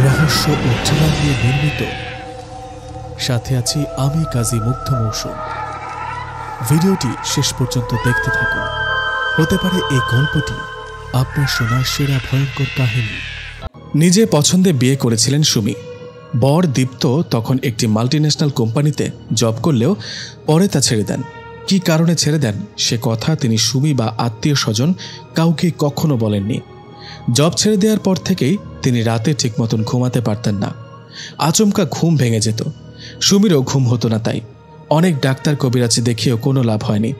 রহস্য ও থ্রিলার নিয়ে নির্মিত। সাথে আছি আমি কাজী মুগ্ধ মৌসুম। ভিডিওটি শেষ পর্যন্ত দেখতে থাকুন। হতে পারে এই গল্পটি আপনার শোনা সেরা ভয়ঙ্কর কাহিনী। নিজে পছন্দে বিয়ে করেছিলেন সুমি। বর দীপ্ত তখন একটি মাল্টিন্যাশনাল কোম্পানিতে জব করলেও পরে তা ছেড়ে দেন। কী কারণে ছেড়ে দেন সে কথা তিনি সুমি বা আত্মীয় স্বজন কাউকে কখনো বলেননি। জব ছেড়ে দেওয়ার পর থেকেই তিনি রাতে ঠিক মতন ঘুমাতে পারতেন না। আচমকা ঘুম ভেঙে যেত। সুমিরও ঘুম হতো না। তাই অনেক ডাক্তার কবিরাজি দেখিয়েও কোনো লাভ হয়নি।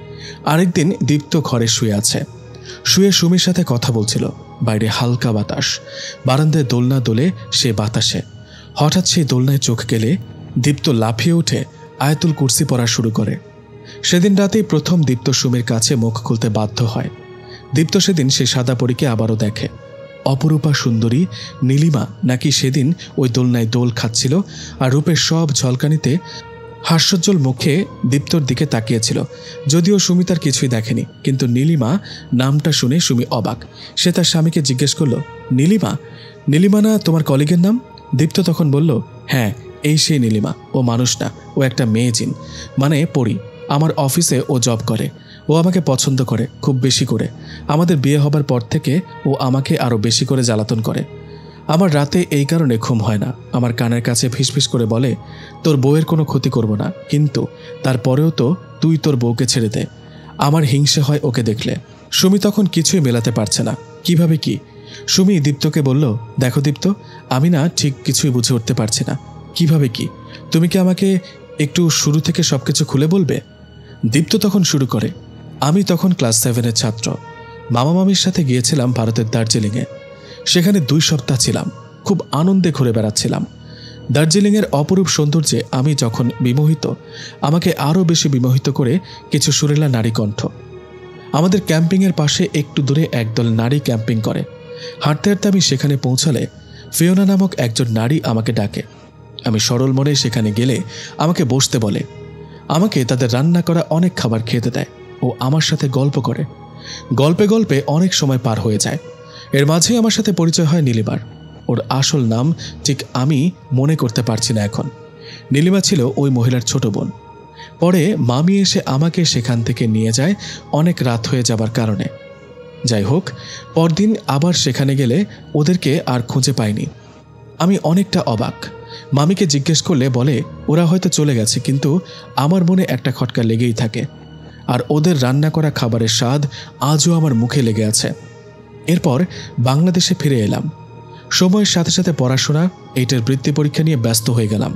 আরেকদিন দীপ্ত ঘরে শুয়ে আছে। শুয়ে সুমির সাথে কথা বলছিল। বাইরে হালকা বাতাস, বারান্দায় দোলনা দোলে সে বাতাসে। হঠাৎ সেই দোলনায় চোখ গেলে দীপ্ত লাফিয়ে উঠে আয়াতুল কুরসি পড়া শুরু করে। সেদিন রাতেই প্রথম দীপ্ত সুমির কাছে মুখ খুলতে বাধ্য হয়। দীপ্ত সেদিন সেই সাদা পরীকে আবারও দেখে। অপরূপা সুন্দরী নীলিমা নাকি সেদিন ওই দোলনায় দোল খাচ্ছিল আর রূপের সব ঝলকানিতে হাস্যোজ্জ্বল মুখে দীপ্তর দিকে তাকিয়েছিল। যদিও সুমি তার কিছুই দেখেনি, কিন্তু নীলিমা নামটা শুনে সুমি অবাক। সে তার স্বামীকে জিজ্ঞেস করল, নীলিমা? নীলিমা না তোমার কলিগের নাম? দীপ্ত তখন বলল, হ্যাঁ, এই সেই নীলিমা। ও মানুষ না, ও একটা মেয়ে জিন, মানে পরী। আমার অফিসে ও জব করে। ও আমাকে পছন্দ করে, খুব বেশি করে। আমাদের বিয়ে হবার পর থেকে ও আমাকে আরও বেশি করে জ্বালাতন করে। আমার রাতে এই কারণে ঘুম হয় না। আমার কানের কাছে ফিসফিস করে বলে, তোর বউয়ের কোনো ক্ষতি করব না, কিন্তু তারপরেও তো তুই তোর বউকে ছেড়ে দে। আমার হিংসে হয় ওকে দেখলে। সুমি তখন কিছুই মেলাতে পারছে না। কিভাবে কি? সুমি দীপ্তকে বলল, দেখো দীপ্ত, আমি না ঠিক কিছুই বুঝে উঠতে পারছি না। কিভাবে কি? তুমি কি আমাকে একটু শুরু থেকে সব কিছু খুলে বলবে? দীপ্ত তখন শুরু করে, আমি তখন ক্লাস 7-এর ছাত্র। মামা মামির সাথে গিয়েছিলাম ভারতের দার্জিলিংয়ে। সেখানে 2 সপ্তাহ ছিলাম। খুব আনন্দে ঘুরে বেড়াচ্ছিলাম। দার্জিলিংয়ের অপরূপ সৌন্দর্যে আমি যখন বিমোহিত, আমাকে আরও বেশি বিমোহিত করে কিছু সুরেলা নারী কণ্ঠ। আমাদের ক্যাম্পিংয়ের পাশে একটু দূরে একদল নারী ক্যাম্পিং করে। হাঁটতে হাঁটতে আমি সেখানে পৌঁছালে ফিওনা নামক একজন নারী আমাকে ডাকে। আমি সরল মনে সেখানে গেলে আমাকে বসতে বলে। আমাকে তাদের রান্না করা অনেক খাবার খেতে দেয় ও আমার সাথে গল্প করে। গল্পে গল্পে অনেক সময় পার হয়ে যায়। এর মাঝেই আমার সাথে পরিচয় হয় নীলিমার। ওর আসল নাম ঠিক আমি মনে করতে পারছি না এখন। নীলিমা ছিল ওই মহিলার ছোট বোন। পরে মামি এসে আমাকে সেখান থেকে নিয়ে যায় অনেক রাত হয়ে যাবার কারণে। যাই হোক, পরদিন আবার সেখানে গেলে ওদেরকে আর খুঁজে পাইনি। আমি অনেকটা অবাক। মামিকে জিজ্ঞেস করলে বলে, ওরা হয়তো চলে গেছে, কিন্তু আমার মনে একটা খটকা লেগেই থাকে। আর ওদের রান্না করা খাবারের স্বাদ আজও আমার মুখে লেগে আছে। এরপর বাংলাদেশে ফিরে এলাম। সময়ের সাথে সাথে পড়াশোনা, এইটার বৃত্তি পরীক্ষা নিয়ে ব্যস্ত হয়ে গেলাম।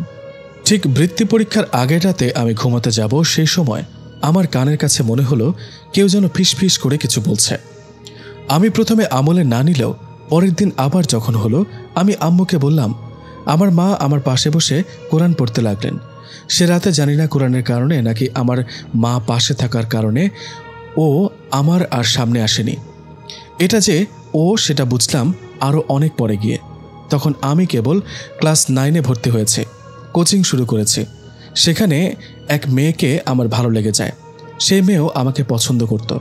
ঠিক বৃত্তি পরীক্ষার আগের রাতে আমি ঘুমাতে যাব, সেই সময় আমার কানের কাছে মনে হলো কেউ যেন ফিসফিস করে কিছু বলছে। আমি প্রথমে আমলে না নিলেও পরের দিন আবার যখন হলো, আমি আম্মুকে বললাম। আমার মা আমার পাশে বসে কোরআন পড়তে লাগলেন। সে রাতে জানি না কোরআনের কারণে নাকি আমার মা পাশে থাকার কারণে ও আমার আর সামনে আসেনি। এটা যে ও, সেটা বুঝলাম আরও অনেক পরে গিয়ে। তখন আমি কেবল ক্লাস 9-এ ভর্তি হয়েছে, কোচিং শুরু করেছি। সেখানে এক মেয়েকে আমার ভালো লেগে যায়। সেই মেয়েও আমাকে পছন্দ করত।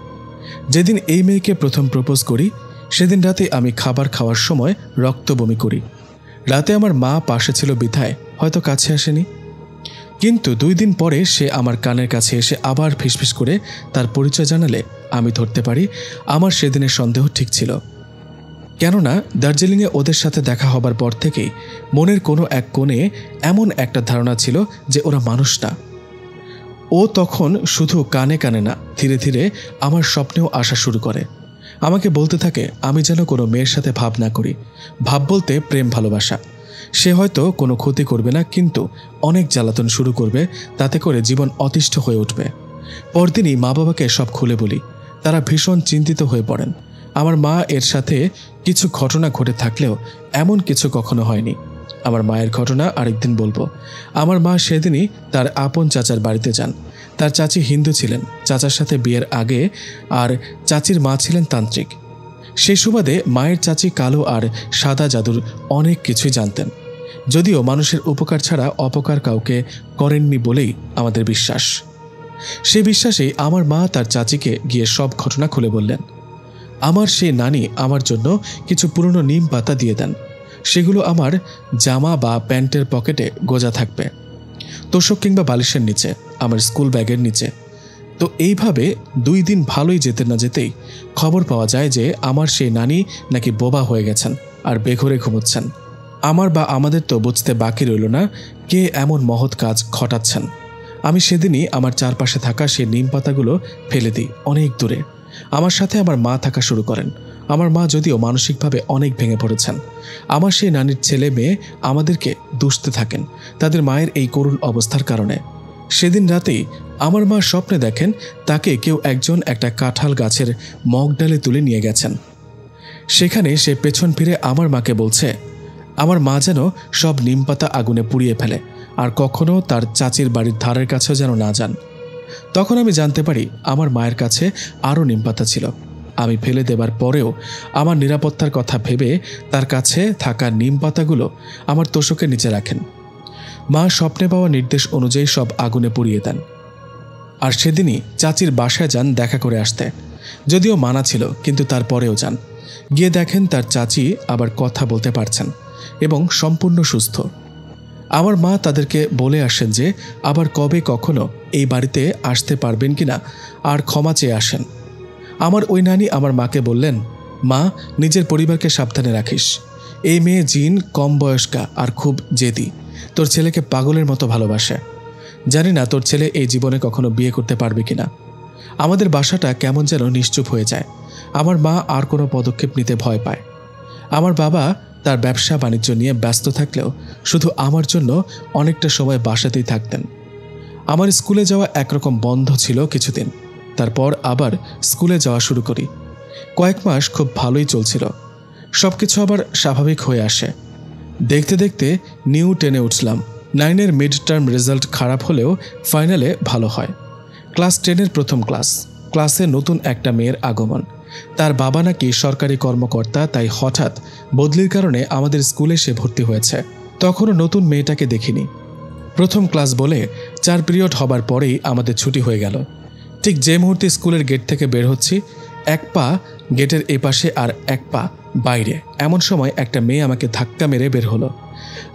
যেদিন এই মেয়েকে প্রথম প্রপোজ করি, সেদিন রাতে আমি খাবার খাওয়ার সময় রক্ত বমি করি। রাতে আমার মা পাশে ছিল বিধায় হয়তো কাছে আসেনি, কিন্তু 2 দিন পরে সে আমার কানের কাছে এসে আবার ফিসফিস করে তার পরিচয় জানালে আমি ধরতে পারি আমার সেদিনের সন্দেহ ঠিক ছিল। কেননা দার্জিলিংয়ে ওদের সাথে দেখা হবার পর থেকেই মনের কোনো এক কোণে এমন একটা ধারণা ছিল যে ওরা মানুষ না। ও তখন শুধু কানে কানে না, ধীরে ধীরে আমার স্বপ্নেও আসা শুরু করে। আমাকে বলতে থাকে আমি যেন কোনো মেয়ের সাথে ভাব না করি। ভাব বলতে প্রেম ভালোবাসা। সে হয়তো কোনো ক্ষতি করবে না, কিন্তু অনেক জ্বালাতন শুরু করবে, তাতে করে জীবন অতিষ্ঠ হয়ে উঠবে। পরদিনই মা বাবাকে সব খুলে বলি। তারা ভীষণ চিন্তিত হয়ে পড়েন। আমার মা এর সাথে কিছু ঘটনা ঘটে থাকলেও এমন কিছু কখনো হয়নি। আমার মায়ের ঘটনা আরেকদিন বলবো। আমার মা সেদিনই তার আপন চাচার বাড়িতে যান। তার চাচি হিন্দু ছিলেন চাচার সাথে বিয়ের আগে, আর চাচির মা ছিলেন তান্ত্রিক। সেই সুবাদে মায়ের চাচি কালো আর সাদা জাদুর অনেক কিছুই জানতেন। যদিও মানুষের উপকার ছাড়া অপকার কাউকে করেননি বলেই আমাদের বিশ্বাস। সেই বিশ্বাসেই আমার মা তার চাচিকে গিয়ে সব ঘটনা খুলে বললেন। আমার সেই নানি আমার জন্য কিছু পুরনো নিম পাতা দিয়ে দেন। সেগুলো আমার জামা বা প্যান্টের পকেটে গোজা থাকবে, তোষক কিংবা বালিশের নিচে, আমার স্কুল ব্যাগের নিচে। তো এইভাবে 2 দিন ভালোই যেতে না যেতেই খবর পাওয়া যায় যে আমার সেই নানি নাকি বোবা হয়ে গেছেন আর বেঘরে ঘুমোচ্ছেন। আমার বা আমাদের তো বুঝতে বাকি রইল না কে এমন মহৎ কাজ ঘটাচ্ছেন। আমি সেদিনই আমার চারপাশে থাকা সেই নিম পাতাগুলো ফেলে দিই অনেক দূরে। আমার সাথে আমার মা থাকা শুরু করেন। আমার মা যদিও মানসিকভাবে অনেক ভেঙে পড়েছেন। আমার সেই নানির ছেলে মেয়ে আমাদেরকে দুষতে থাকেন তাদের মায়ের এই করুণ অবস্থার কারণে। সেদিন রাতেই আমার মা স্বপ্নে দেখেন তাকে কেউ একজন একটা কাঁঠাল গাছের মগ ডালে তুলে নিয়ে গেছেন। সেখানে সে পেছন ফিরে আমার মাকে বলছে আমার মা যেন সব নিমপাতা আগুনে পুড়িয়ে ফেলে আর কখনো তার চাচির বাড়ির ধারের কাছেও যেন না যান। তখন আমি জানতে পারি আমার মায়ের কাছে আরও নিমপাতা ছিল। আমি ফেলে দেবার পরেও আমার নিরাপত্তার কথা ভেবে তার কাছে থাকা নিমপাতাগুলো আমার তোষকের নিচে রাখেন। মা স্বপ্নে পাওয়া নির্দেশ অনুযায়ী সব আগুনে পুড়িয়ে দেন। আর সেদিনই চাচির বাসায় যান দেখা করে আসতে। যদিও মানা ছিল কিন্তু তারপরেও যান। গিয়ে দেখেন তার চাচি আবার কথা বলতে পারছেন এবং সম্পূর্ণ সুস্থ। আমার মা তাদেরকে বলে আসেন যে আবার কবে কখনো এই বাড়িতে আসতে পারবেন কিনা আর ক্ষমা চেয়ে আসেন। আমার ওই নানি আমার মাকে বললেন, মা নিজের পরিবারকে সাবধানে রাখিস। এই মেয়ে জিন কম বয়স্কা আর খুব জেদি, তোর ছেলেকে পাগলের মতো ভালোবাসে। জানি না তোর ছেলে এই জীবনে কখনো বিয়ে করতে পারবে কিনা। আমাদের বাসাটা কেমন যেন নিশ্চুপ হয়ে যায়। আমার মা আর কোনো পদক্ষেপ নিতে ভয় পায়। আমার বাবা তার ব্যবসা বাণিজ্য নিয়ে ব্যস্ত থাকলেও শুধু আমার জন্য অনেকটা সময় বাসাতেই থাকতেন। আমার স্কুলে যাওয়া একরকম বন্ধ ছিল কিছুদিন, তারপর আবার স্কুলে যাওয়া শুরু করি। কয়েক মাস খুব ভালোই চলছিল, সব কিছু আবার স্বাভাবিক হয়ে আসে। দেখতে দেখতে নিউ 10-এ উঠলাম। 9-এর মিড টার্ম রেজাল্ট খারাপ হলেও ফাইনালে ভালো হয়। ক্লাস 10-এর প্রথম ক্লাসে নতুন একটা মেয়ের আগমন। তার বাবা নাকি সরকারি কর্মকর্তা, তাই হঠাৎ বদলির কারণে আমাদের স্কুলে সে ভর্তি হয়েছে। তখনও নতুন মেয়েটাকে দেখিনি। প্রথম ক্লাস বলে 4 পিরিয়ড হবার পরেই আমাদের ছুটি হয়ে গেল। ঠিক যে মুহূর্তে স্কুলের গেট থেকে বের হচ্ছি, এক পা গেটের এপাশে আর এক পা বাইরে, এমন সময় একটা মেয়ে আমাকে ধাক্কা মেরে বের হলো।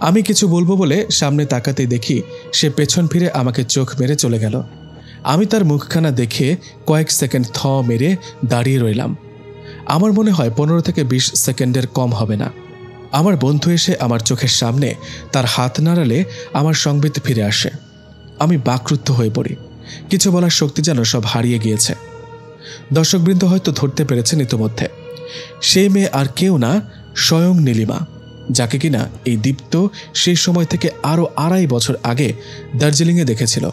আমি কিছু বলবো বলে সামনে তাকাতে দেখি সে পেছন ফিরে আমাকে চোখ মেরে চলে গেল। আমি তার মুখখানা দেখে কয়েক সেকেন্ড থ মেরে দাঁড়িয়ে রইলাম। আমার মনে হয় 15 থেকে 20 সেকেন্ডের কম হবে না। আমার বন্ধু এসে আমার চোখের সামনে তার হাত নাড়ালে আমার সংবিত ফিরে আসে। আমি বাকরুদ্ধ হয়ে পড়ি। কিছু বলার শক্তি যেন সব হারিয়ে গিয়েছে। দর্শকবৃন্দ হয়তো ধরতে পেরেছেন ইতোমধ্যে, সেই মেয়ে আর কেউ না, স্বয়ং নীলিমা, যাকে কিনা এই দীপ্ত সেই সময় থেকে আরও 2.5 বছর আগে দার্জিলিংয়ে দেখেছিল।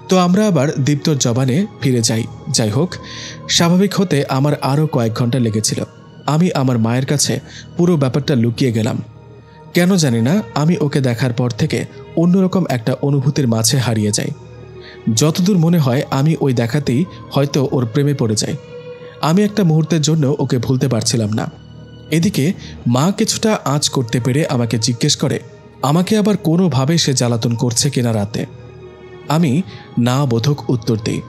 তো আমরা আবার দীপ্তর জবানে ফিরে যাই। যাই হোক, স্বাভাবিক হতে আমার আরও কয়েক ঘন্টা লেগেছিল। আমি আমার মায়ের কাছে পুরো ব্যাপারটা লুকিয়ে গেলাম। কেন জানি না, আমি ওকে দেখার পর থেকে অন্যরকম একটা অনুভূতির মাঝে হারিয়ে যাই। যতদূর মনে হয় আমি ওই দেখাতেই হয়তো ওর প্রেমে পড়ে যাই। আমি একটা মুহূর্তের জন্য ওকে ভুলতে পারছিলাম না। এদিকে মা কিছুটা আঁচ করতে পেরে আমাকে জিজ্ঞেস করে আমাকে আবার কোনোভাবে সে জ্বালাতন করছে কিনা রাতে। আমি না বোধক উত্তর দিই।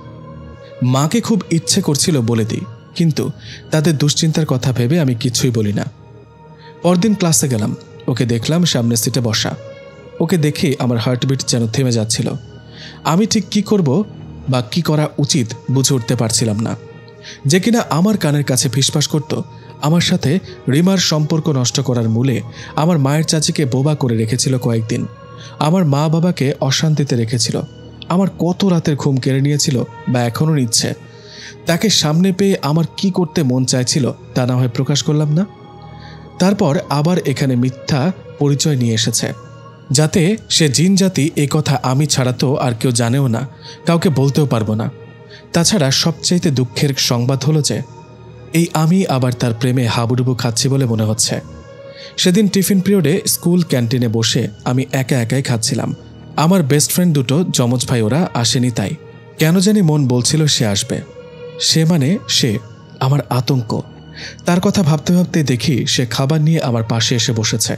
মাকে খুব ইচ্ছে করছিল বলে দিই, কিন্তু তাদের দুশ্চিন্তার কথা ভেবে আমি কিছুই বলি না। পরদিন ক্লাসে গেলাম, ওকে দেখলাম সামনের সিটে বসা। ওকে দেখে আমার হার্টবিট যেন থেমে যাচ্ছিল। আমি ঠিক কি করব বা কি করা উচিত বুঝে উঠতে পারছিলাম না। যে কিনা আমার কানের কাছে ফিসফাস করত আমার সাথে রিমার সম্পর্ক নষ্ট করার মূলে আমার মায়ের চাচিকে বোবা করে রেখেছিল কয়েকদিন, আমার মা বাবাকে অশান্তিতে রেখেছিল, আমার কত রাতের ঘুম কেড়ে নিয়েছিল বা এখনও নিচ্ছে। তাকে সামনে পেয়ে আমার কি করতে মন চাইছিল তা না হয় প্রকাশ করলাম না। তারপর আবার এখানে মিথ্যা পরিচয় নিয়ে এসেছে, যাতে সে জিন জাতি এ কথা আমি ছাড়া তো আর কেউ জানেও না, কাউকে বলতেও পারবো না। তাছাড়া সবচাইতে দুঃখের সংবাদ হলো যে এই আমি আবার তার প্রেমে হাবুডুবু খাচ্ছি বলে মনে হচ্ছে। সেদিন টিফিন পিরিয়ডে স্কুল ক্যান্টিনে বসে আমি একা একাই খাচ্ছিলাম। আমার বেস্ট ফ্রেন্ড দুটো যমজ ভাই ওরা আসেনি, তাই কেন জানি মন বলছিল সে আসবে। সে মানে সে, আমার আতঙ্ক। তার কথা ভাবতে ভাবতে দেখি সে খাবার নিয়ে আমার পাশে এসে বসেছে।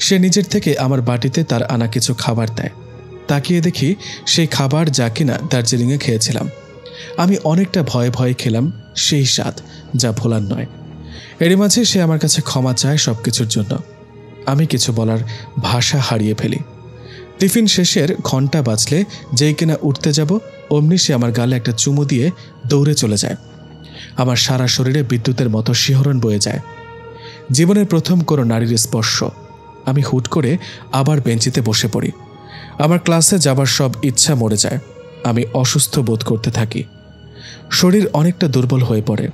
সে নিজের থেকে আমার বাটিতে তার আনা কিছু খাবার দেয়। তাকিয়ে দেখি সেই খাবার যা কিনা দার্জিলিংয়ে খেয়েছিলাম। আমি অনেকটা ভয়ে ভয়ে খেলাম সেই স্বাদ, যা ভোলার নয়। এরই মাঝে সে আমার কাছে ক্ষমা চায় সব কিছুর জন্য। আমি কিছু বলার ভাষা হারিয়ে ফেলি। টিফিন শেষের ঘন্টা বাজলে যেই কিনা উঠতে যাব অমনি সে আমার গালে একটা চুমু দিয়ে দৌড়ে চলে যায়। আমার সারা শরীরে বিদ্যুতের মতো শিহরণ বয়ে যায়। জীবনের প্রথম কোনো নারীর স্পর্শ। আমি হুট করে আবার বেঞ্চিতে বসে পড়ি। আমার ক্লাসে যাবার সব ইচ্ছা মরে যায়। আমি অসুস্থ বোধ করতে থাকি। শরীর অনেকটা দুর্বল হয়ে পড়ে।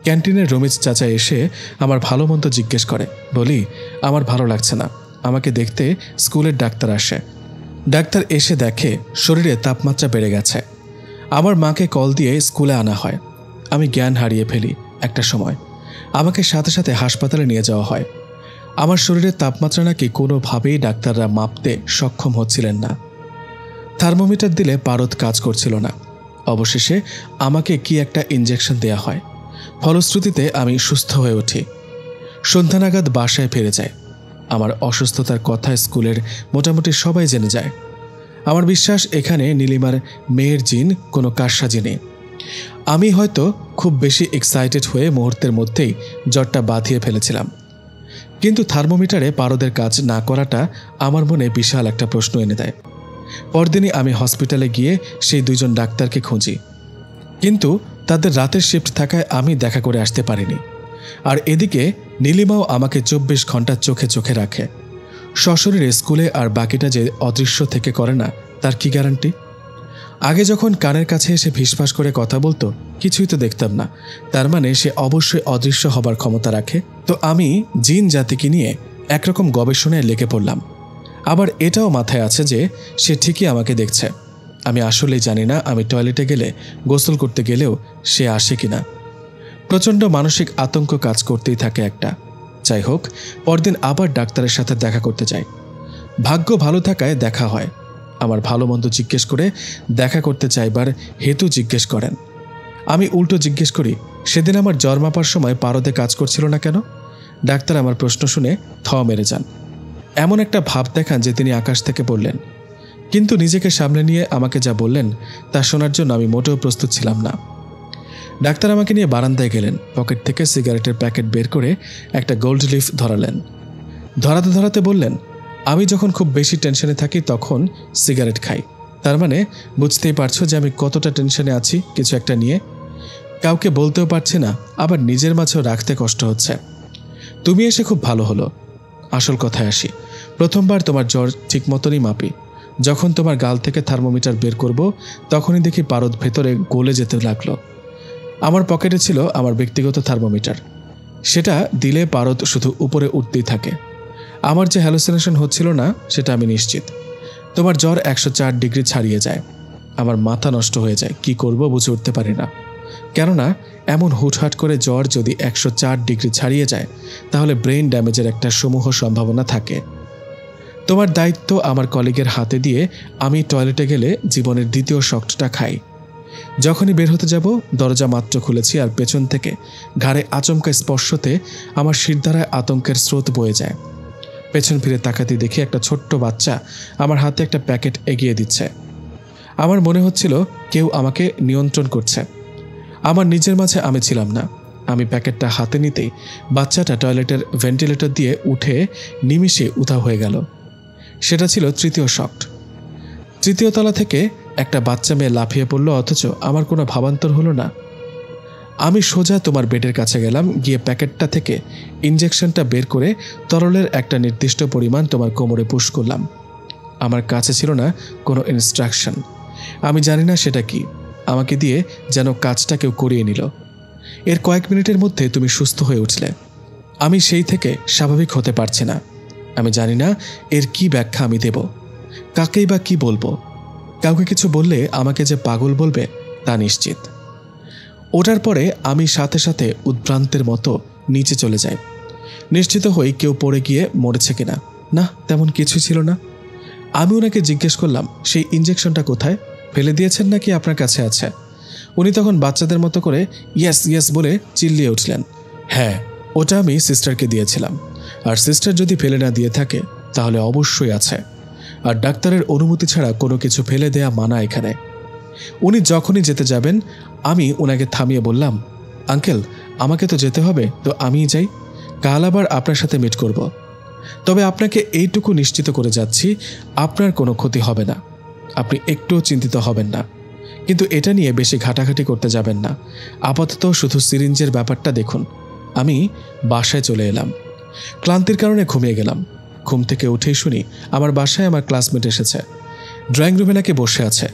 ক্যান্টিনের রমিজ চাচা এসে আমার ভালো মন্দ জিজ্ঞেস করে। বলি, আমার ভালো লাগছে না, আমাকে দেখতে স্কুলের ডাক্তার আসে। ডাক্তার এসে দেখে শরীরে তাপমাত্রা বেড়ে গেছে। আমার মাকে কল দিয়ে স্কুলে আনা হয়। আমি জ্ঞান হারিয়ে ফেলি একটা সময়। আমাকে সাথে সাথে হাসপাতালে নিয়ে যাওয়া হয়। আমার শরীরের তাপমাত্রা নাকি কোনোভাবেই ডাক্তাররা মাপতে সক্ষম হচ্ছিলেন না। থার্মোমিটার দিলে পারদ কাজ করছিল না। অবশেষে আমাকে কি একটা ইঞ্জেকশন দেয়া হয়। ফলশ্রুতিতে আমি সুস্থ হয়ে উঠি। সন্ধ্যা নাগাদ বাসায় ফিরে যাই। আমার অসুস্থতার কথা স্কুলের মোটামুটি সবাই জেনে যায়। আমার বিশ্বাস এখানে নীলিমার মেয়ের জিন কোনো কারসাজি নেই। আমি হয়তো খুব বেশি এক্সাইটেড হয়ে মুহূর্তের মধ্যেই জ্বরটা বাঁধিয়ে ফেলেছিলাম। কিন্তু থার্মোমিটারে পারদের কাজ না করাটা আমার মনে বিশাল একটা প্রশ্ন এনে দেয়। পরদিনই আমি হসপিটালে গিয়ে সেই দুইজন ডাক্তারকে খুঁজি, কিন্তু তাদের রাতের শিফট থাকায় আমি দেখা করে আসতে পারিনি। আর এদিকে নীলিমাও আমাকে 24 ঘন্টা চোখে চোখে রাখে। সশরীরে স্কুলে আর বাকিটা যে অদৃশ্য থেকে করে না তার কি গ্যারান্টি? আগে যখন কানের কাছে এসে ফিসফাস করে কথা বলতো কিছুই তো দেখতাম না, তার মানে সে অবশ্যই অদৃশ্য হবার ক্ষমতা রাখে। তো আমি জিন জাতিকে নিয়ে একরকম গবেষণায় লেগে পড়লাম। আবার এটাও মাথায় আছে যে সে ঠিকই আমাকে দেখছে। আমি আসলেই জানি না আমি টয়লেটে গেলে, গোসল করতে গেলেও সে আসে কিনা। প্রচণ্ড মানসিক আতঙ্ক কাজ করতেই থাকে একটা। যাই হোক, পরদিন আবার ডাক্তারের সাথে দেখা করতে যাই। ভাগ্য ভালো থাকায় দেখা হয়। আমার ভালো মন্দ জিজ্ঞেস করে দেখা করতে চাইবার হেতু জিজ্ঞেস করেন। আমি উল্টো জিজ্ঞেস করি, সেদিন আমার জ্বর মাপার সময় পারদে কাজ করছিল না কেন? ডাক্তার আমার প্রশ্ন শুনে থ মেরে যান। এমন একটা ভাব দেখান যে তিনি আকাশ থেকে পড়লেন। কিন্তু নিজেকে সামনে নিয়ে আমাকে যা বললেন তা শোনার জন্য আমি মোটেও প্রস্তুত ছিলাম না। ডাক্তার আমাকে নিয়ে বারান্দায় গেলেন। পকেট থেকে সিগারেটের প্যাকেট বের করে একটা গোল্ড লিফ ধরালেন। ধরাতে ধরাতে বললেন, আমি যখন খুব বেশি টেনশনে থাকি তখন সিগারেট খাই। তার মানে বুঝতেই পারছো যে আমি কতটা টেনশনে আছি কিছু একটা নিয়ে। কাউকে বলতেও পারছি না, আবার নিজের মাঝেও রাখতে কষ্ট হচ্ছে। তুমি এসে খুব ভালো হলো। আসল কথায় আসি, প্রথমবার তোমার জ্বর ঠিক মতনই মাপি। যখন তোমার গাল থেকে থার্মোমিটার বের করব তখনই দেখি পারদ ভেতরে গলে যেতে লাগলো। আমার পকেটে ছিল আমার ব্যক্তিগত থার্মোমিটার। সেটা দিলে পারদ শুধু উপরে উঠতেই থাকে। আমার যে হ্যালুসিনেশন হচ্ছিল না সেটা আমি নিশ্চিত। তোমার জ্বর 104 ডিগ্রি ছাড়িয়ে যায়। আমার মাথা নষ্ট হয়ে যায়, কি করব বুঝে উঠতে পারি না। কেননা এমন হুটহাট করে জ্বর যদি 104 ডিগ্রি ছাড়িয়ে যায় তাহলে ব্রেইন ড্যামেজের একটা সমূহ সম্ভাবনা থাকে। তোমার দায়িত্ব আমার কলিগের হাতে দিয়ে আমি টয়লেটে গেলে জীবনের দ্বিতীয় শকটা খাই। যখনই বের হতে যাব দরজা মাত্র খুলেছি আর পেছন থেকে ঘাড়ে আচমকা স্পর্শতে আমার শিরদাঁড়ায় আতঙ্কের স্রোত বয়ে যায়। পেছন ফিরে তাকাতে দেখি একটা ছোট্ট বাচ্চা আমার হাতে একটা প্যাকেট এগিয়ে দিচ্ছে। আমার মনে হচ্ছিল কেউ আমাকে নিয়ন্ত্রণ করছে। আমার নিজের মাঝে আমি ছিলাম না। আমি প্যাকেটটা হাতে নিতেই বাচ্চাটা টয়লেটের ভেন্টিলেটর দিয়ে উঠে নিমিষে উধাও হয়ে গেল। সেটা ছিল তৃতীয় শক। তৃতীয় তলা থেকে একটা বাচ্চা মেয়ে লাফিয়ে পড়ল, অথচ আমার কোনো ভাবান্তর হলো না। আমি সোজা তোমার বেডের কাছে গেলাম, গিয়ে প্যাকেটটা থেকে ইঞ্জেকশনটা বের করে তরলের একটা নির্দিষ্ট পরিমাণ তোমার কোমরে পুশ করলাম। আমার কাছে ছিল না কোনো ইনস্ট্রাকশন। আমি জানি না সেটা কি। আমাকে দিয়ে যেন কাজটা কেউ করিয়ে নিল। এর কয়েক মিনিটের মধ্যে তুমি সুস্থ হয়ে উঠলে। আমি সেই থেকে স্বাভাবিক হতে পারছি না। আমি জানি না এর কি ব্যাখ্যা আমি দেব, কাকেই বা কি বলবো। কাউকে কিছু বললে আমাকে যে পাগল বলবে তা নিশ্চিত। ওটার পরে আমি সাথে সাথে উদ্ভ্রান্তের মতো নিচে চলে যাই। নিশ্চিত হই কেউ পড়ে গিয়ে মরেছে কিনা। না, তেমন কিছু ছিল না। আমি ওনাকে জিজ্ঞেস করলাম, সেই ইঞ্জেকশনটা কোথায়? ফেলে দিয়েছেন নাকি আপনার কাছে আছে? উনি তখন বাচ্চাদের মতো করে ইয়েস ইয়েস বলে চিল্লিয়ে উঠলেন। হ্যাঁ, ওটা আমি সিস্টারকে দিয়েছিলাম। আর সিস্টার যদি ফেলে না দিয়ে থাকে তাহলে অবশ্যই আছে। আর ডাক্তারের অনুমতি ছাড়া কোনো কিছু ফেলে দেয়া মানা এখানে। উনি যখনই যেতে যাবেন আমি ওনাকে থামিয়ে বললাম, আঙ্কেল আমাকে তো যেতে হবে, তো আমিই যাই। কাল আবার আপনার সাথে মিট করব। তবে আপনাকে এইটুকু নিশ্চিত করে যাচ্ছি, আপনার কোনো ক্ষতি হবে না। আপনি একটুও চিন্তিত হবেন না। কিন্তু এটা নিয়ে বেশি ঘাটাঘাটি করতে যাবেন না। আপাতত শুধু সিরিঞ্জের ব্যাপারটা দেখুন। আমি বাসায় চলে এলাম। ক্লান্তির কারণে ঘুমিয়ে গেলাম। ঘুম থেকে উঠেই শুনি আমার বাসায় আমার ক্লাসমেট এসেছে। ড্রয়িং রুমে নাকি বসে আছে।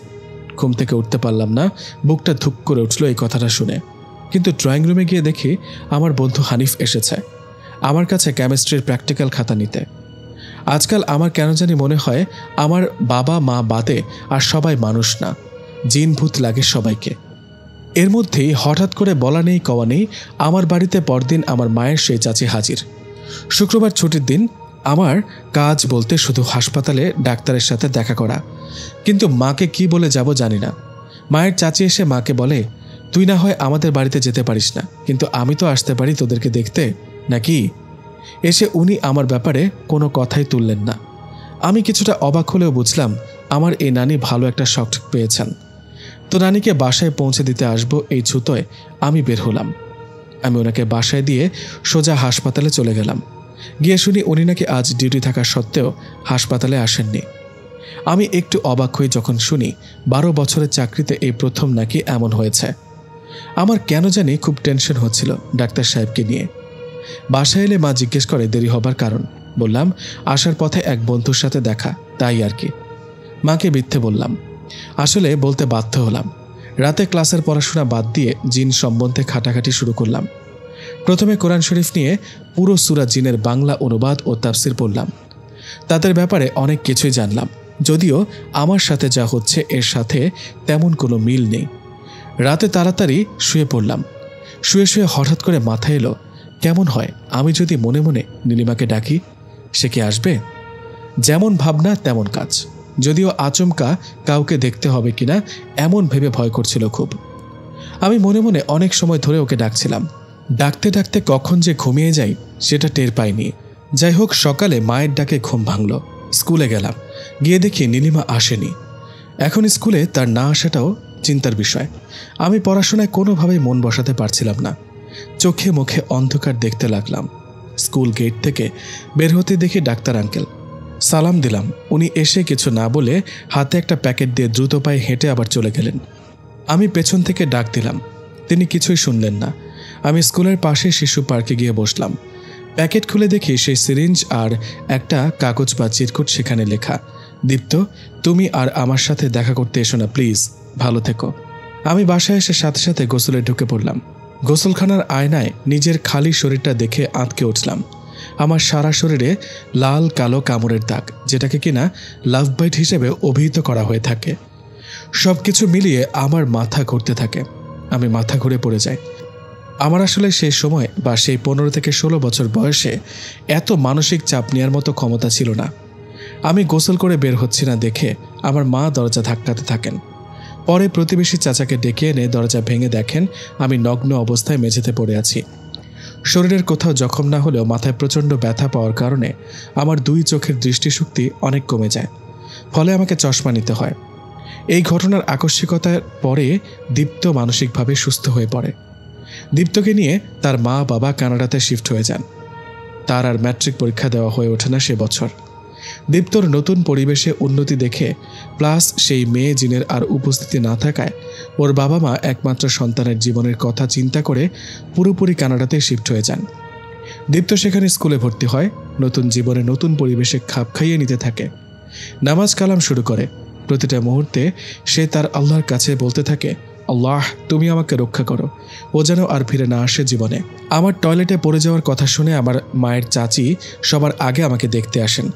ঘুম থেকে উঠতে পারলাম না, বুকটা ধুক করে উঠল এই কথাটা শুনে। কিন্তু ড্রয়িং রুমে গিয়ে দেখি আমার বন্ধু হানিফ এসেছে আমার কাছে কেমিস্ট্রির প্র্যাকটিক্যাল খাতা নিতে। আজকাল আমার কেন জানি মনে হয় আমার বাবা মা বাদে আর সবাই মানুষ না, জিন ভূত লাগে সবাইকে। এর মধ্যেই হঠাৎ করে বলা নেই কওয়া নেই আমার বাড়িতে পরদিন আমার মায়ের সেই চাচি হাজির। শুক্রবার ছুটির দিন। আমার কাজ বলতে শুধু হাসপাতালে ডাক্তারের সাথে দেখা করা। কিন্তু মাকে কি বলে যাব জানি না। মায়ের চাচি এসে মাকে বলে, তুই না হয় আমাদের বাড়িতে যেতে পারিস না, কিন্তু আমি তো আসতে পারি তোদেরকে দেখতে, নাকি? এসে উনি আমার ব্যাপারে কোনো কথাই তুললেন না। আমি কিছুটা অবাক হলেও বুঝলাম আমার এই নানি ভালো একটা শখ পেয়েছেন। তো নানিকে বাসায় পৌঁছে দিতে আসবো এই ছুতোয় আমি বের হলাম। আমি ওনাকে বাসায় দিয়ে সোজা হাসপাতালে চলে গেলাম। গিয়ে শুনি উনি নাকি আজ ডিউটি থাকা সত্ত্বেও হাসপাতালে আসেননি। আমি একটু অবাক হই যখন শুনি 12 বছরের চাকরিতে এই প্রথম নাকি এমন হয়েছে। আমার কেন জানি খুব টেনশন হচ্ছিল ডাক্তার সাহেবকে নিয়ে। বাসায় এলে মা জিজ্ঞেস করে দেরি হবার কারণ। বললাম আসার পথে এক বন্ধুর সাথে দেখা, তাই আর কি। মাকে মিথ্যে বললাম। আসলে বলতে বাধ্য হলাম। রাতে ক্লাসের পড়াশোনা বাদ দিয়ে জিন সম্বন্ধে ঘাটাঘাটি শুরু করলাম। প্রথমে কোরআন শরীফ নিয়ে পুরো সূরা জিনের বাংলা অনুবাদ ও তাফসির পড়লাম। তাদের ব্যাপারে অনেক কিছুই জানলাম, যদিও আমার সাথে যা হচ্ছে এর সাথে তেমন কোনো মিল নেই। রাতে তাড়াতাড়ি শুয়ে পড়লাম। শুয়ে শুয়ে হঠাৎ করে মাথায় এলো, কেমন হয় আমি যদি মনে মনে নীলিমাকে ডাকি, সে কি আসবে? যেমন ভাবনা তেমন কাজ। যদিও আচমকা কাউকে দেখতে হবে কিনা এমন ভেবে ভয় করছিল খুব। আমি মনে মনে অনেক সময় ধরে ওকে ডাকছিলাম। ডাকতে ডাকতে কখন যে ঘুমিয়ে যাই সেটা টের পাইনি। যাই হোক, সকালে মায়ের ডাকে ঘুম ভাঙল। স্কুলে গেলাম। গিয়ে দেখি নীলিমা আসেনি। এখন স্কুলে তার না আসাটাও চিন্তার বিষয়। আমি পড়াশোনায় কোনোভাবেই মন বসাতে পারছিলাম না। চোখে মুখে অন্ধকার দেখতে লাগলাম। স্কুল গেট থেকে বের হতে দেখি ডাক্তার আঙ্কেল। সালাম দিলাম। উনি এসে কিছু না বলে হাতে একটা প্যাকেট দিয়ে দ্রুত পায়ে হেঁটে আবার চলে গেলেন। আমি পেছন থেকে ডাক দিলাম, তিনি কিছুই শুনলেন না। আমি স্কুলের পাশে শিশু পার্কে গিয়ে বসলাম। প্যাকেট খুলে দেখি সেই সিরিঞ্জ আর একটা কাগজ বা চিরকুট, সেখানে লেখা, দীপ্ত, তুমি আর আমার সাথে দেখা করতে এসো না প্লিজ, ভালো থেকো। আমি বাসায় এসে সাথে সাথে গোসলে ঢুকে পড়লাম। গোসলখানার আয়নায় নিজের খালি শরীরটা দেখে আঁতকে উঠলাম। আমার সারা শরীরে লাল কালো কামড়ের দাগ, যেটাকে কিনা লাভ বাইট হিসেবে অভিহিত করা হয়ে থাকে। সব কিছু মিলিয়ে আমার মাথা ঘুরতে থাকে। আমি মাথা ঘুরে পড়ে যাই। আমার আসলে সেই সময় বা সেই 15 থেকে 16 বছর বয়সে এত মানসিক চাপ নেওয়ার মতো ক্ষমতা ছিল না। আমি গোসল করে বের হচ্ছি না দেখে আমার মা দরজা ধাক্কাতে থাকেন। পরে প্রতিবেশী চাচাকে ডেকে এনে দরজা ভেঙে দেখেন আমি নগ্ন অবস্থায় মেঝেতে পড়ে আছি। শরীরের কোথাও জখম না হলেও মাথায় প্রচণ্ড ব্যথা পাওয়ার কারণে আমার 2 চোখের দৃষ্টিশক্তি অনেক কমে যায়। ফলে আমাকে চশমা নিতে হয়। এই ঘটনার আকস্মিকতার পরে দীপ্ত মানসিকভাবে সুস্থ হয়ে পড়ে। দীপ্তকে নিয়ে তার মা বাবা কানাডাতে শিফট হয়ে যান। তার আর ম্যাট্রিক পরীক্ষা দেওয়া হয়ে ওঠে না সে বছর। দীপ্তর নতুন পরিবেশে উন্নতি দেখে প্লাস সেই মেয়ে জিনের আর উপস্থিতি না থাকায় ওর বাবা মা একমাত্র সন্তানের জীবনের কথা চিন্তা করে পুরোপুরি কানাডাতে শিফট হয়ে যান। দীপ্ত সেখানে স্কুলে ভর্তি হয়। নতুন জীবনে নতুন পরিবেশে খাপ খাইয়ে নিতে থাকে। নামাজ কালাম শুরু করে। প্রতিটা মুহূর্তে সে তার আল্লাহর কাছে বলতে থাকে, আল্লাহ, তুমি আমাকে রক্ষা করো, ও যেন আর ফিরে না আসে জীবনে। আমার টয়লেটে পড়ে যাওয়ার কথা শুনে আমার মায়ের চাচি সবার আগে আমাকে দেখতে আসেন।